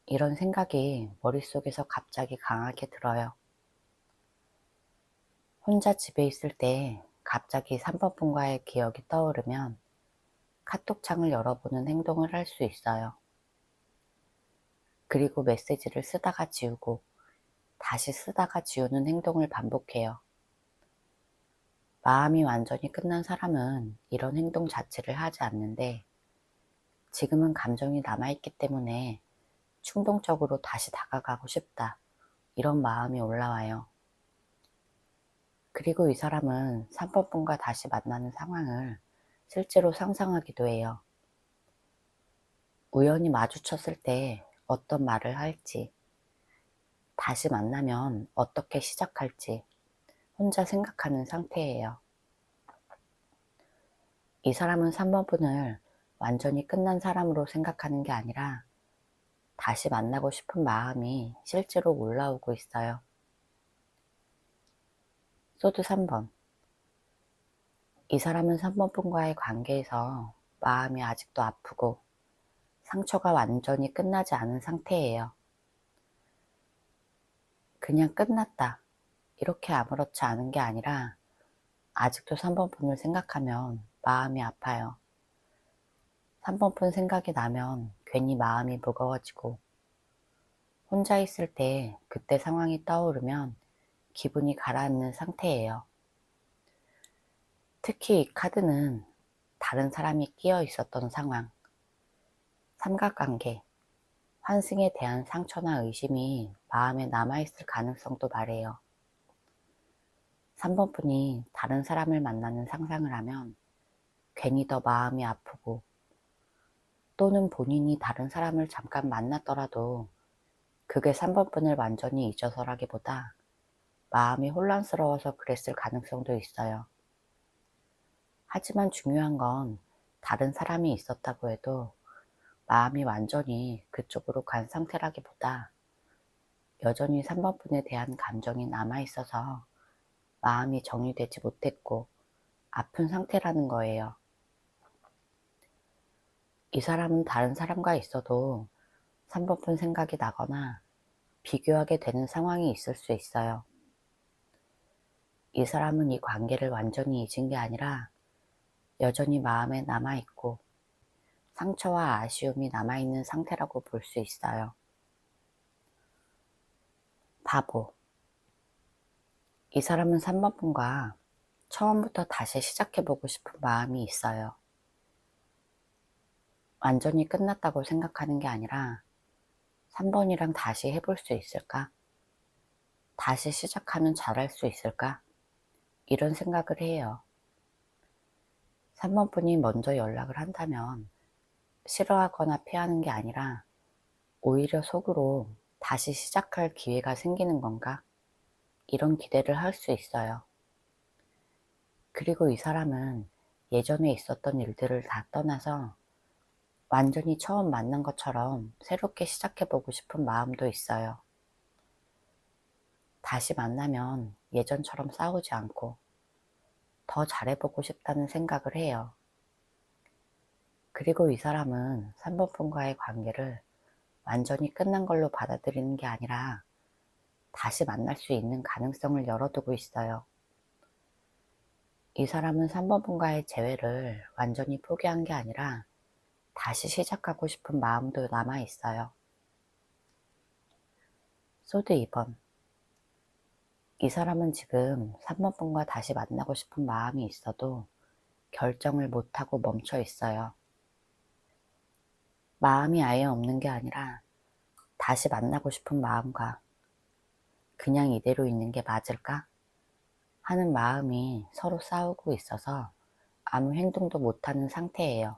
S1: 이런 생각이 머릿속에서 갑자기 강하게 들어요. 혼자 집에 있을 때 갑자기 3번 분과의 기억이 떠오르면 카톡창을 열어보는 행동을 할 수 있어요. 그리고 메시지를 쓰다가 지우고 다시 쓰다가 지우는 행동을 반복해요. 마음이 완전히 끝난 사람은 이런 행동 자체를 하지 않는데 지금은 감정이 남아있기 때문에 충동적으로 다시 다가가고 싶다. 이런 마음이 올라와요. 그리고 이 사람은 3번 분과 다시 만나는 상황을 실제로 상상하기도 해요. 우연히 마주쳤을 때 어떤 말을 할지, 다시 만나면 어떻게 시작할지 혼자 생각하는 상태예요. 이 사람은 3번 분을 완전히 끝난 사람으로 생각하는 게 아니라 다시 만나고 싶은 마음이 실제로 올라오고 있어요. 소드 3번. 이 사람은 3번 분과의 관계에서 마음이 아직도 아프고 상처가 완전히 끝나지 않은 상태예요. 그냥 끝났다. 이렇게 아무렇지 않은 게 아니라 아직도 3번 분을 생각하면 마음이 아파요. 3번 분 생각이 나면 괜히 마음이 무거워지고 혼자 있을 때 그때 상황이 떠오르면 기분이 가라앉는 상태예요. 특히 이 카드는 다른 사람이 끼어 있었던 상황, 삼각관계, 환승에 대한 상처나 의심이 마음에 남아있을 가능성도 말해요. 3번 분이 다른 사람을 만나는 상상을 하면 괜히 더 마음이 아프고 또는 본인이 다른 사람을 잠깐 만났더라도 그게 3번 분을 완전히 잊어서라기보다 마음이 혼란스러워서 그랬을 가능성도 있어요. 하지만 중요한 건 다른 사람이 있었다고 해도 마음이 완전히 그쪽으로 간 상태라기보다 여전히 3번 분에 대한 감정이 남아있어서 마음이 정리되지 못했고 아픈 상태라는 거예요. 이 사람은 다른 사람과 있어도 3번 분 생각이 나거나 비교하게 되는 상황이 있을 수 있어요. 이 사람은 이 관계를 완전히 잊은 게 아니라 여전히 마음에 남아있고 상처와 아쉬움이 남아있는 상태라고 볼 수 있어요. 바보. 이 사람은 3번 분과 처음부터 다시 시작해보고 싶은 마음이 있어요. 완전히 끝났다고 생각하는 게 아니라 3번이랑 다시 해볼 수 있을까? 다시 시작하면 잘할 수 있을까? 이런 생각을 해요. 3번 분이 먼저 연락을 한다면 싫어하거나 피하는 게 아니라 오히려 속으로 다시 시작할 기회가 생기는 건가? 이런 기대를 할 수 있어요. 그리고 이 사람은 예전에 있었던 일들을 다 떠나서 완전히 처음 만난 것처럼 새롭게 시작해보고 싶은 마음도 있어요. 다시 만나면 예전처럼 싸우지 않고 더 잘해보고 싶다는 생각을 해요. 그리고 이 사람은 3번 분과의 관계를 완전히 끝난 걸로 받아들이는 게 아니라 다시 만날 수 있는 가능성을 열어두고 있어요. 이 사람은 3번 분과의 재회를 완전히 포기한 게 아니라 다시 시작하고 싶은 마음도 남아 있어요. 소드 2번. 이 사람은 지금 3번 분과 다시 만나고 싶은 마음이 있어도 결정을 못하고 멈춰 있어요. 마음이 아예 없는 게 아니라 다시 만나고 싶은 마음과 그냥 이대로 있는 게 맞을까? 하는 마음이 서로 싸우고 있어서 아무 행동도 못하는 상태예요.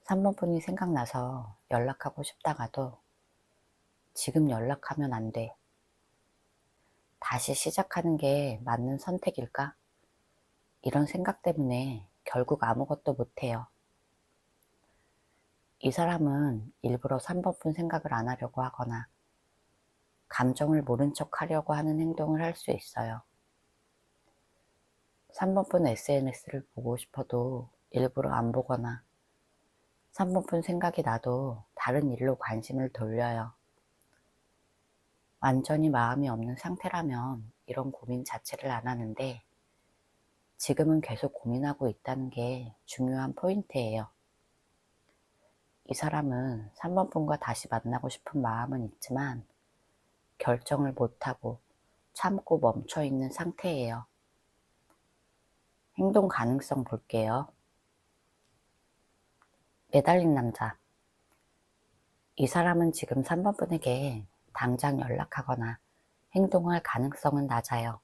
S1: 3번 분이 생각나서 연락하고 싶다가도 지금 연락하면 안 돼. 다시 시작하는 게 맞는 선택일까? 이런 생각 때문에 결국 아무것도 못해요. 이 사람은 일부러 3번 분 생각을 안 하려고 하거나 감정을 모른 척 하려고 하는 행동을 할 수 있어요. 3번 분 SNS를 보고 싶어도 일부러 안 보거나 3번 분 생각이 나도 다른 일로 관심을 돌려요. 완전히 마음이 없는 상태라면 이런 고민 자체를 안 하는데 지금은 계속 고민하고 있다는 게 중요한 포인트예요. 이 사람은 3번 분과 다시 만나고 싶은 마음은 있지만 결정을 못하고 참고 멈춰 있는 상태예요. 행동 가능성 볼게요. 매달린 남자. 이 사람은 지금 3번 분에게 당장 연락하거나 행동할 가능성은 낮아요.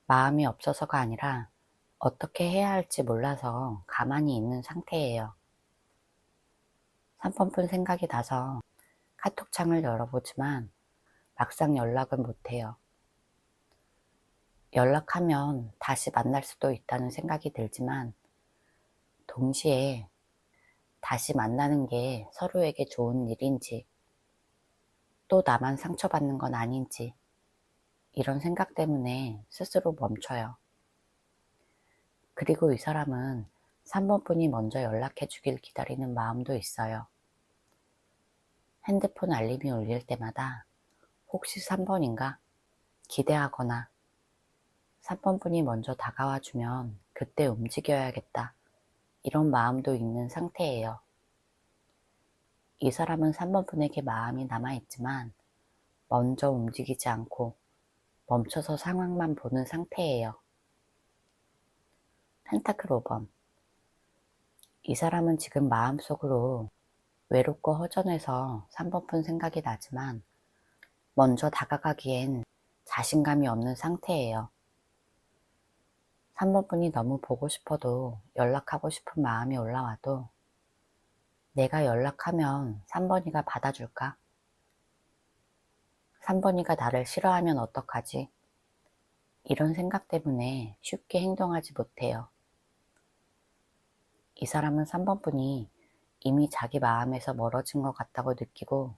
S1: 마음이 없어서가 아니라 어떻게 해야 할지 몰라서 가만히 있는 상태예요. 3번 분 생각이 나서 카톡창을 열어보지만 막상 연락은 못해요. 연락하면 다시 만날 수도 있다는 생각이 들지만 동시에 다시 만나는 게 서로에게 좋은 일인지 또 나만 상처받는 건 아닌지 이런 생각 때문에 스스로 멈춰요. 그리고 이 사람은 3번 분이 먼저 연락해 주길 기다리는 마음도 있어요. 핸드폰 알림이 울릴 때마다 혹시 3번인가 기대하거나 3번 분이 먼저 다가와 주면 그때 움직여야겠다 이런 마음도 있는 상태예요. 이 사람은 3번 분에게 마음이 남아있지만 먼저 움직이지 않고 멈춰서 상황만 보는 상태예요. 펜타클 5번. 이 사람은 지금 마음속으로 외롭고 허전해서 3번 분 생각이 나지만 먼저 다가가기엔 자신감이 없는 상태예요. 3번 분이 너무 보고 싶어도 연락하고 싶은 마음이 올라와도 내가 연락하면 3번이가 받아줄까? 3번이가 나를 싫어하면 어떡하지? 이런 생각 때문에 쉽게 행동하지 못해요. 이 사람은 3번 분이 이미 자기 마음에서 멀어진 것 같다고 느끼고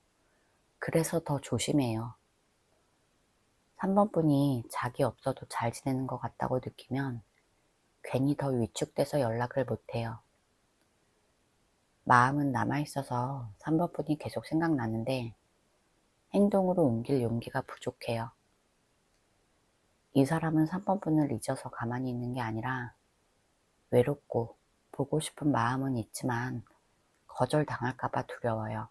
S1: 그래서 더 조심해요. 3번 분이 자기 없어도 잘 지내는 것 같다고 느끼면 괜히 더 위축돼서 연락을 못해요. 마음은 남아있어서 3번 분이 계속 생각나는데 행동으로 옮길 용기가 부족해요. 이 사람은 3번 분을 잊어서 가만히 있는 게 아니라 외롭고 보고 싶은 마음은 있지만 거절당할까봐 두려워요.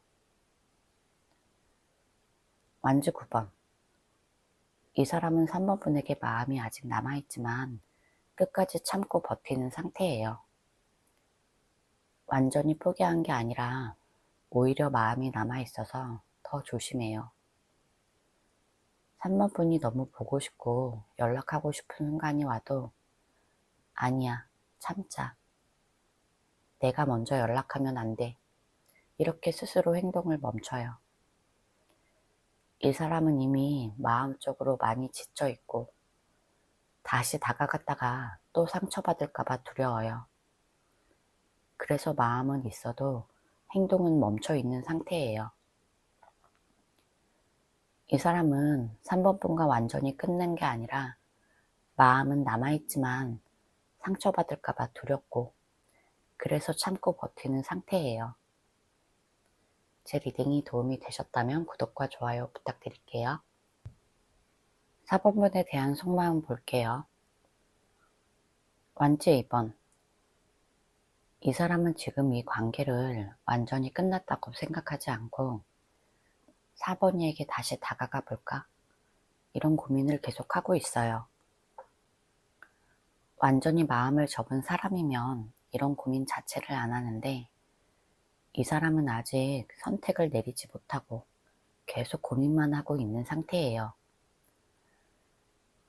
S1: 완즈 9번. 이 사람은 3번 분에게 마음이 아직 남아있지만 끝까지 참고 버티는 상태예요. 완전히 포기한 게 아니라 오히려 마음이 남아있어서 더 조심해요. 3번 분이 너무 보고 싶고 연락하고 싶은 순간이 와도 아니야, 참자. 내가 먼저 연락하면 안 돼. 이렇게 스스로 행동을 멈춰요. 이 사람은 이미 마음적으로 많이 지쳐 있고 다시 다가갔다가 또 상처받을까봐 두려워요. 그래서 마음은 있어도 행동은 멈춰 있는 상태예요. 이 사람은 3번 분과 완전히 끝낸 게 아니라 마음은 남아있지만 상처받을까봐 두렵고 그래서 참고 버티는 상태예요. 제 리딩이 도움이 되셨다면 구독과 좋아요 부탁드릴게요. 4번 분에 대한 속마음 볼게요. 완즈 2번. 이 사람은 지금 이 관계를 완전히 끝났다고 생각하지 않고 4번이에게 다시 다가가 볼까? 이런 고민을 계속하고 있어요. 완전히 마음을 접은 사람이면 이런 고민 자체를 안 하는데 이 사람은 아직 선택을 내리지 못하고 계속 고민만 하고 있는 상태예요.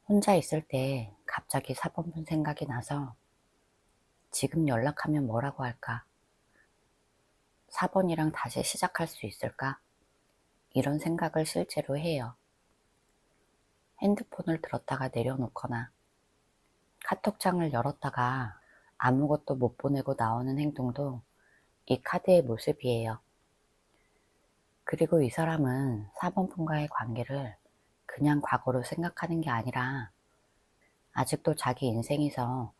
S1: 혼자 있을 때 갑자기 4번 분 생각이 나서 지금 연락하면 뭐라고 할까? 4번이랑 다시 시작할 수 있을까? 이런 생각을 실제로 해요. 핸드폰을 들었다가 내려놓거나 카톡창을 열었다가 아무것도 못 보내고 나오는 행동도 이 카드의 모습이에요. 그리고 이 사람은 4번 분과의 관계를 그냥 과거로 생각하는 게 아니라 아직도 자기 인생에서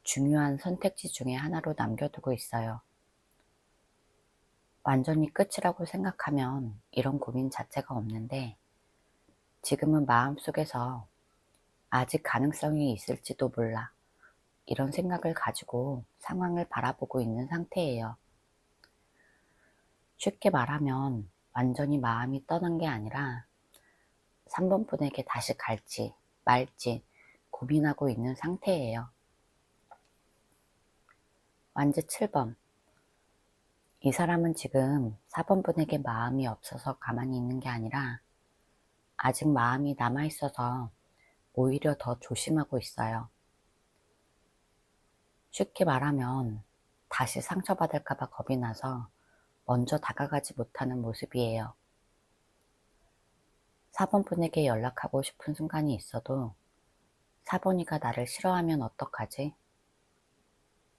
S1: 중요한 선택지 중에 하나로 남겨두고 있어요. 완전히 끝이라고 생각하면 이런 고민 자체가 없는데 지금은 마음속에서 아직 가능성이 있을지도 몰라 이런 생각을 가지고 상황을 바라보고 있는 상태예요. 쉽게 말하면 완전히 마음이 떠난 게 아니라 3번 분에게 다시 갈지 말지 고민하고 있는 상태예요. 완즈 7번. 이 사람은 지금 4번 분에게 마음이 없어서 가만히 있는 게 아니라 아직 마음이 남아있어서 오히려 더 조심하고 있어요. 쉽게 말하면 다시 상처받을까봐 겁이 나서 먼저 다가가지 못하는 모습이에요. 4번 분에게 연락하고 싶은 순간이 있어도 4번이가 나를 싫어하면 어떡하지?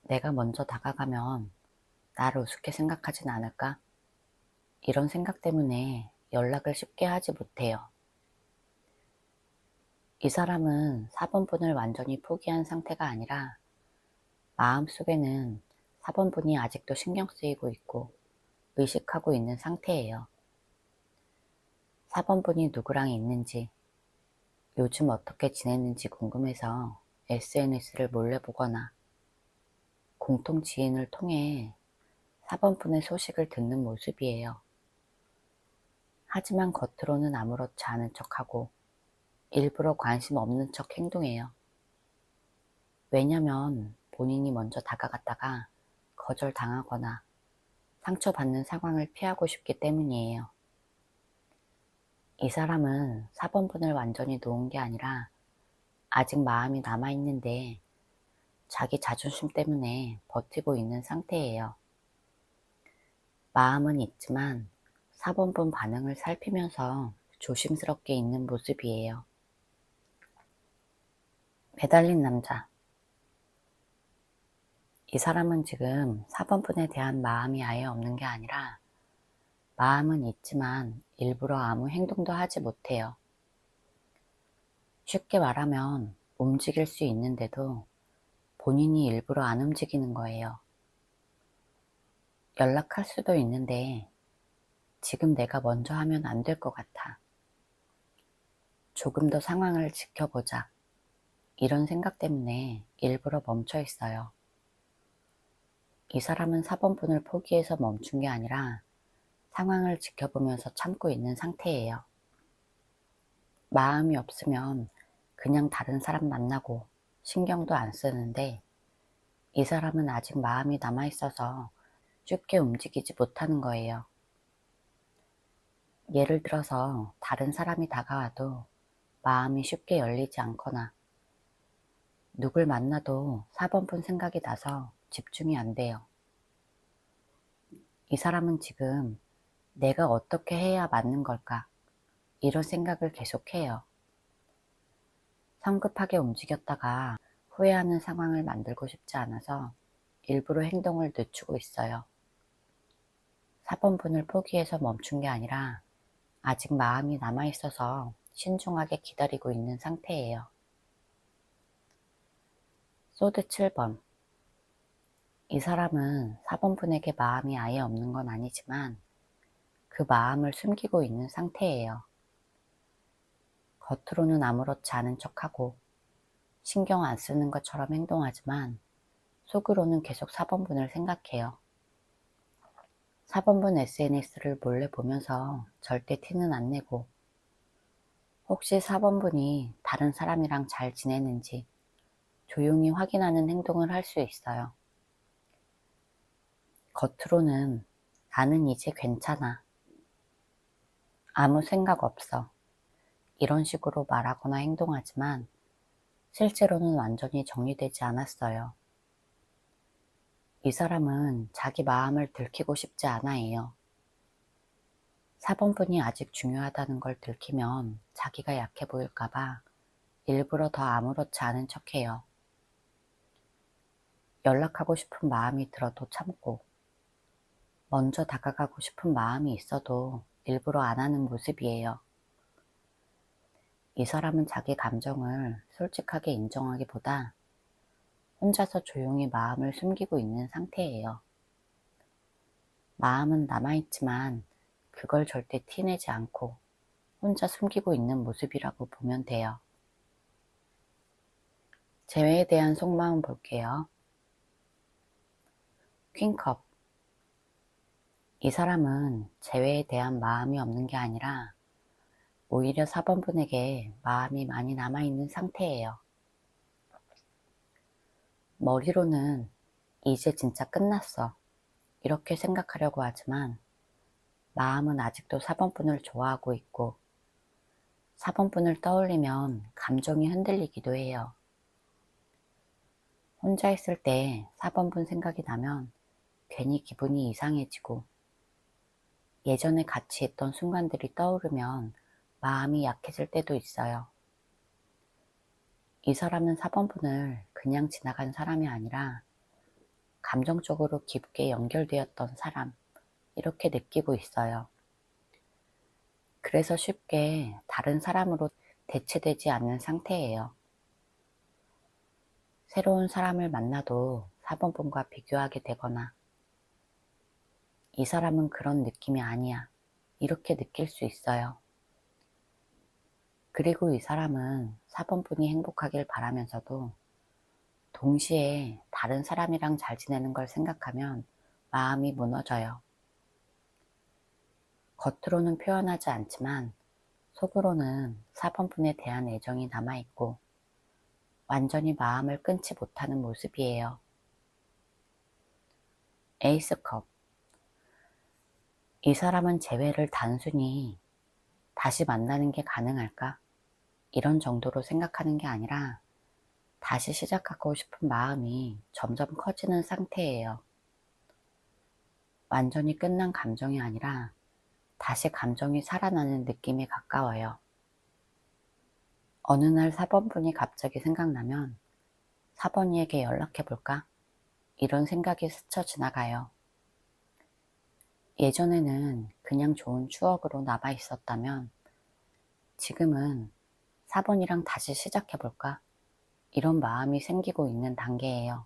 S1: 내가 먼저 다가가면 나를 우습게 생각하진 않을까? 이런 생각 때문에 연락을 쉽게 하지 못해요. 이 사람은 4번 분을 완전히 포기한 상태가 아니라 마음속에는 4번 분이 아직도 신경 쓰이고 있고 의식하고 있는 상태예요. 4번 분이 누구랑 있는지, 요즘 어떻게 지내는지 궁금해서 SNS를 몰래 보거나 공통 지인을 통해 4번 분의 소식을 듣는 모습이에요. 하지만 겉으로는 아무렇지 않은 척하고 일부러 관심 없는 척 행동해요. 왜냐면 본인이 먼저 다가갔다가 거절당하거나 상처받는 상황을 피하고 싶기 때문이에요. 이 사람은 4번 분을 완전히 놓은 게 아니라 아직 마음이 남아있는데 자기 자존심 때문에 버티고 있는 상태예요. 마음은 있지만 4번 분 반응을 살피면서 조심스럽게 있는 모습이에요. 매달린 남자. 이 사람은 지금 4번 분에 대한 마음이 아예 없는 게 아니라 마음은 있지만 일부러 아무 행동도 하지 못해요. 쉽게 말하면 움직일 수 있는데도 본인이 일부러 안 움직이는 거예요. 연락할 수도 있는데 지금 내가 먼저 하면 안 될 것 같아. 조금 더 상황을 지켜보자. 이런 생각 때문에 일부러 멈춰 있어요. 이 사람은 4번 분을 포기해서 멈춘 게 아니라 상황을 지켜보면서 참고 있는 상태예요. 마음이 없으면 그냥 다른 사람 만나고 신경도 안 쓰는데 이 사람은 아직 마음이 남아있어서 쉽게 움직이지 못하는 거예요. 예를 들어서 다른 사람이 다가와도 마음이 쉽게 열리지 않거나 누굴 만나도 4번분 생각이 나서 집중이 안 돼요. 이 사람은 지금 내가 어떻게 해야 맞는 걸까? 이런 생각을 계속해요. 성급하게 움직였다가 후회하는 상황을 만들고 싶지 않아서 일부러 행동을 늦추고 있어요. 4번분을 포기해서 멈춘 게 아니라 아직 마음이 남아있어서 신중하게 기다리고 있는 상태예요. 소드 7번. 이 사람은 4번분에게 마음이 아예 없는 건 아니지만 그 마음을 숨기고 있는 상태예요. 겉으로는 아무렇지 않은 척하고 신경 안 쓰는 것처럼 행동하지만 속으로는 계속 4번분을 생각해요. 4번분 SNS를 몰래 보면서 절대 티는 안 내고 혹시 4번분이 다른 사람이랑 잘 지내는지 조용히 확인하는 행동을 할 수 있어요. 겉으로는 나는 이제 괜찮아. 아무 생각 없어. 이런 식으로 말하거나 행동하지만 실제로는 완전히 정리되지 않았어요. 이 사람은 자기 마음을 들키고 싶지 않아 해요. 4번분이 아직 중요하다는 걸 들키면 자기가 약해 보일까봐 일부러 더 아무렇지 않은 척해요. 연락하고 싶은 마음이 들어도 참고 먼저 다가가고 싶은 마음이 있어도 일부러 안 하는 모습이에요. 이 사람은 자기 감정을 솔직하게 인정하기보다 혼자서 조용히 마음을 숨기고 있는 상태예요. 마음은 남아있지만 그걸 절대 티내지 않고 혼자 숨기고 있는 모습이라고 보면 돼요. 재회에 대한 속마음 볼게요. 퀸컵. 이 사람은 재회에 대한 마음이 없는 게 아니라 오히려 4번분에게 마음이 많이 남아있는 상태예요. 머리로는 이제 진짜 끝났어 이렇게 생각하려고 하지만 마음은 아직도 4번분을 좋아하고 있고 4번분을 떠올리면 감정이 흔들리기도 해요. 혼자 있을 때 4번분 생각이 나면 괜히 기분이 이상해지고 예전에 같이 있던 순간들이 떠오르면 마음이 약해질 때도 있어요. 이 사람은 4번분을 그냥 지나간 사람이 아니라 감정적으로 깊게 연결되었던 사람, 이렇게 느끼고 있어요. 그래서 쉽게 다른 사람으로 대체되지 않는 상태예요. 새로운 사람을 만나도 4번분과 비교하게 되거나 이 사람은 그런 느낌이 아니야, 이렇게 느낄 수 있어요. 그리고 이 사람은 4번분이 행복하길 바라면서도 동시에 다른 사람이랑 잘 지내는 걸 생각하면 마음이 무너져요. 겉으로는 표현하지 않지만 속으로는 4번분에 대한 애정이 남아있고 완전히 마음을 끊지 못하는 모습이에요. 에이스컵. 이 사람은 재회를 단순히 다시 만나는 게 가능할까? 이런 정도로 생각하는 게 아니라 다시 시작하고 싶은 마음이 점점 커지는 상태예요. 완전히 끝난 감정이 아니라 다시 감정이 살아나는 느낌에 가까워요. 어느 날 4번분이 갑자기 생각나면 4번이에게 연락해볼까? 이런 생각이 스쳐 지나가요. 예전에는 그냥 좋은 추억으로 남아 있었다면 지금은 4번이랑 다시 시작해볼까? 이런 마음이 생기고 있는 단계예요.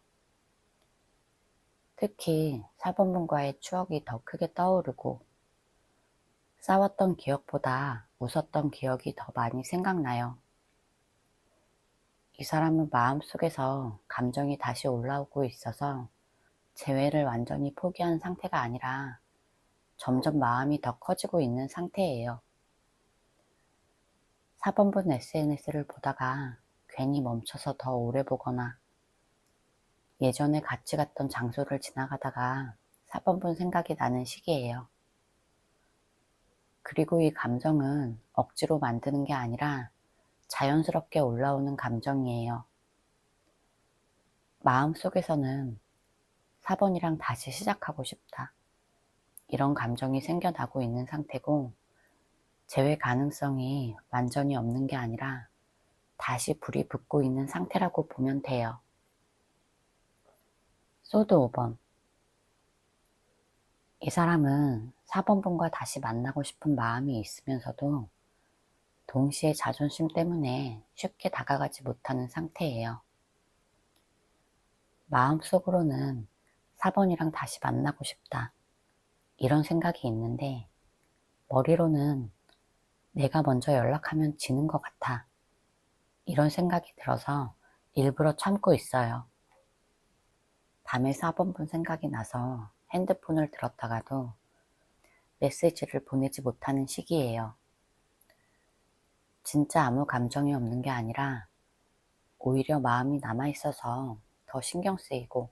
S1: 특히 4번분과의 추억이 더 크게 떠오르고 싸웠던 기억보다 웃었던 기억이 더 많이 생각나요. 이 사람은 마음속에서 감정이 다시 올라오고 있어서 재회를 완전히 포기한 상태가 아니라 점점 마음이 더 커지고 있는 상태예요. 4번분 SNS를 보다가 괜히 멈춰서 더 오래 보거나 예전에 같이 갔던 장소를 지나가다가 4번분 생각이 나는 시기예요. 그리고 이 감정은 억지로 만드는 게 아니라 자연스럽게 올라오는 감정이에요. 마음속에서는 4번이랑 다시 시작하고 싶다. 이런 감정이 생겨나고 있는 상태고 재회 가능성이 완전히 없는 게 아니라 다시 불이 붙고 있는 상태라고 보면 돼요. 소드 5번. 이 사람은 4번분과 다시 만나고 싶은 마음이 있으면서도 동시에 자존심 때문에 쉽게 다가가지 못하는 상태예요. 마음속으로는 4번이랑 다시 만나고 싶다. 이런 생각이 있는데 머리로는 내가 먼저 연락하면 지는 것 같아. 이런 생각이 들어서 일부러 참고 있어요. 밤에 4번분 생각이 나서 핸드폰을 들었다가도 메시지를 보내지 못하는 시기예요. 진짜 아무 감정이 없는 게 아니라 오히려 마음이 남아있어서 더 신경 쓰이고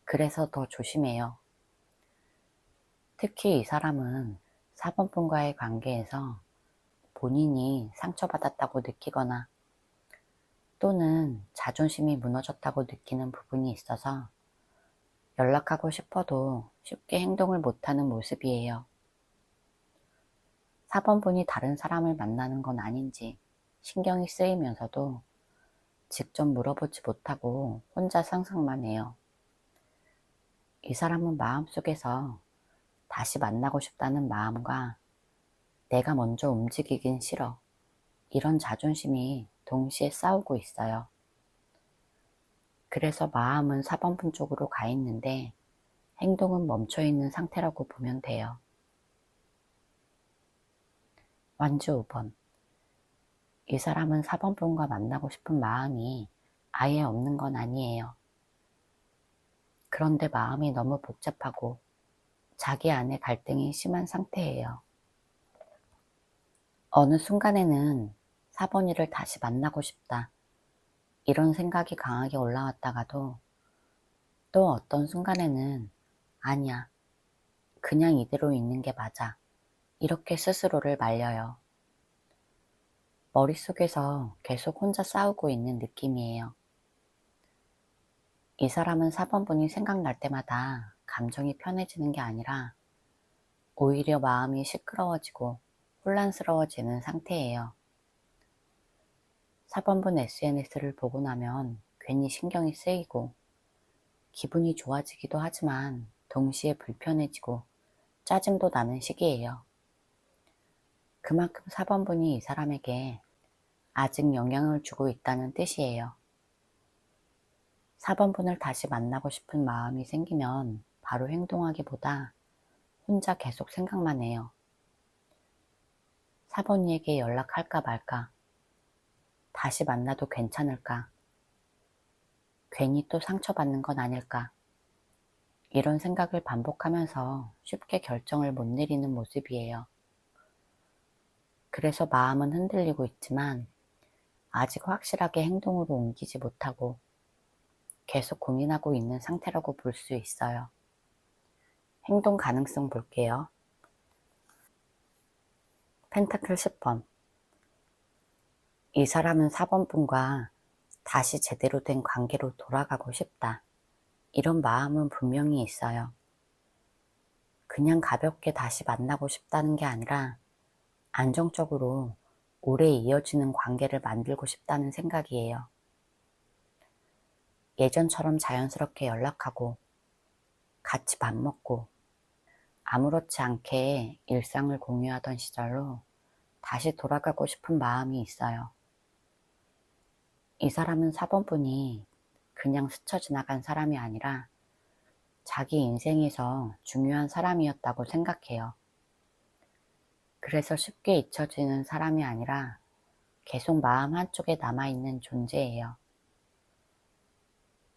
S1: 그래서 더 조심해요. 특히 이 사람은 4번분과의 관계에서 본인이 상처받았다고 느끼거나 또는 자존심이 무너졌다고 느끼는 부분이 있어서 연락하고 싶어도 쉽게 행동을 못하는 모습이에요. 4번분이 다른 사람을 만나는 건 아닌지 신경이 쓰이면서도 직접 물어보지 못하고 혼자 상상만 해요. 이 사람은 마음속에서 다시 만나고 싶다는 마음과 내가 먼저 움직이긴 싫어. 이런 자존심이 동시에 싸우고 있어요. 그래서 마음은 4번분 쪽으로 가 있는데 행동은 멈춰 있는 상태라고 보면 돼요. 완주 5번. 이 사람은 4번분과 만나고 싶은 마음이 아예 없는 건 아니에요. 그런데 마음이 너무 복잡하고 자기 안에 갈등이 심한 상태예요. 어느 순간에는 4번이를 다시 만나고 싶다. 이런 생각이 강하게 올라왔다가도 또 어떤 순간에는 아니야. 그냥 이대로 있는 게 맞아. 이렇게 스스로를 말려요. 머릿속에서 계속 혼자 싸우고 있는 느낌이에요. 이 사람은 4번분이 생각날 때마다 감정이 편해지는 게 아니라 오히려 마음이 시끄러워지고 혼란스러워지는 상태예요. 4번분 SNS를 보고 나면 괜히 신경이 쓰이고 기분이 좋아지기도 하지만 동시에 불편해지고 짜증도 나는 시기예요. 그만큼 4번분이 이 사람에게 아직 영향을 주고 있다는 뜻이에요. 4번분을 다시 만나고 싶은 마음이 생기면 바로 행동하기보다 혼자 계속 생각만 해요. 4번이에게 연락할까 말까? 다시 만나도 괜찮을까? 괜히 또 상처받는 건 아닐까? 이런 생각을 반복하면서 쉽게 결정을 못 내리는 모습이에요. 그래서 마음은 흔들리고 있지만 아직 확실하게 행동으로 옮기지 못하고 계속 고민하고 있는 상태라고 볼 수 있어요. 행동 가능성 볼게요. 펜타클 10번. 이 사람은 4번분과 다시 제대로 된 관계로 돌아가고 싶다. 이런 마음은 분명히 있어요. 그냥 가볍게 다시 만나고 싶다는 게 아니라 안정적으로 오래 이어지는 관계를 만들고 싶다는 생각이에요. 예전처럼 자연스럽게 연락하고 같이 밥 먹고 아무렇지 않게 일상을 공유하던 시절로 다시 돌아가고 싶은 마음이 있어요. 이 사람은 4번분이 그냥 스쳐 지나간 사람이 아니라 자기 인생에서 중요한 사람이었다고 생각해요. 그래서 쉽게 잊혀지는 사람이 아니라 계속 마음 한쪽에 남아있는 존재예요.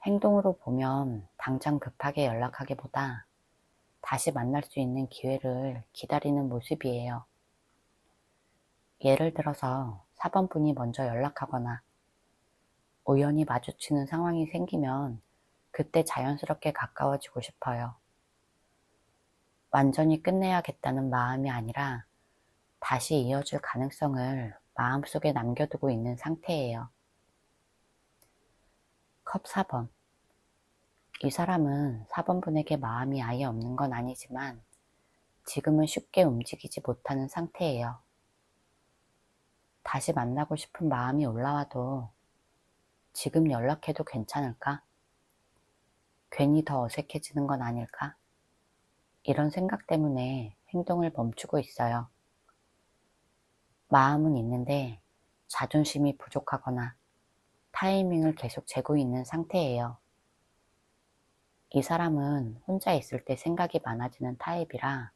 S1: 행동으로 보면 당장 급하게 연락하기보다 다시 만날 수 있는 기회를 기다리는 모습이에요. 예를 들어서 4번분이 먼저 연락하거나 우연히 마주치는 상황이 생기면 그때 자연스럽게 가까워지고 싶어요. 완전히 끝내야겠다는 마음이 아니라 다시 이어질 가능성을 마음속에 남겨두고 있는 상태예요. 컵 4번. 이 사람은 4번분에게 마음이 아예 없는 건 아니지만 지금은 쉽게 움직이지 못하는 상태예요. 다시 만나고 싶은 마음이 올라와도 지금 연락해도 괜찮을까? 괜히 더 어색해지는 건 아닐까? 이런 생각 때문에 행동을 멈추고 있어요. 마음은 있는데 자존심이 부족하거나 타이밍을 계속 재고 있는 상태예요. 이 사람은 혼자 있을 때 생각이 많아지는 타입이라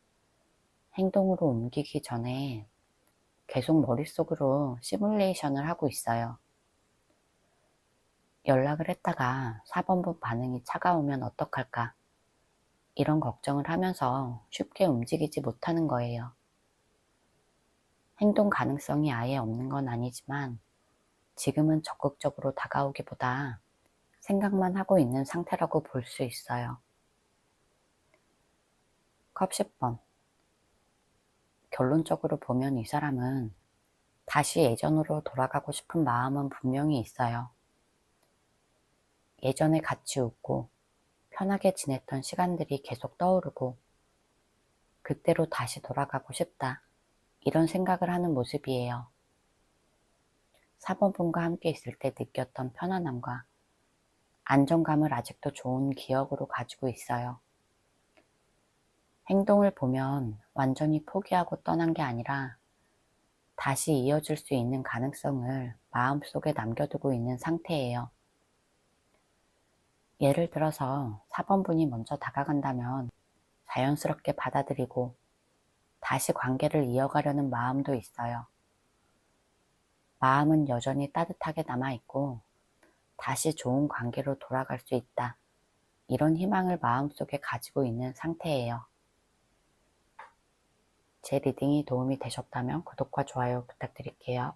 S1: 행동으로 옮기기 전에 계속 머릿속으로 시뮬레이션을 하고 있어요. 연락을 했다가 4번분 반응이 차가우면 어떡할까? 이런 걱정을 하면서 쉽게 움직이지 못하는 거예요. 행동 가능성이 아예 없는 건 아니지만 지금은 적극적으로 다가오기보다 생각만 하고 있는 상태라고 볼 수 있어요. 컵 10번. 결론적으로 보면 이 사람은 다시 예전으로 돌아가고 싶은 마음은 분명히 있어요. 예전에 같이 웃고 편하게 지냈던 시간들이 계속 떠오르고 그때로 다시 돌아가고 싶다. 이런 생각을 하는 모습이에요. 4번분과 함께 있을 때 느꼈던 편안함과 안정감을 아직도 좋은 기억으로 가지고 있어요. 행동을 보면 완전히 포기하고 떠난 게 아니라 다시 이어질 수 있는 가능성을 마음속에 남겨두고 있는 상태예요. 예를 들어서 4번분이 먼저 다가간다면 자연스럽게 받아들이고 다시 관계를 이어가려는 마음도 있어요. 마음은 여전히 따뜻하게 남아있고 다시 좋은 관계로 돌아갈 수 있다. 이런 희망을 마음속에 가지고 있는 상태예요. 제 리딩이 도움이 되셨다면 구독과 좋아요 부탁드릴게요.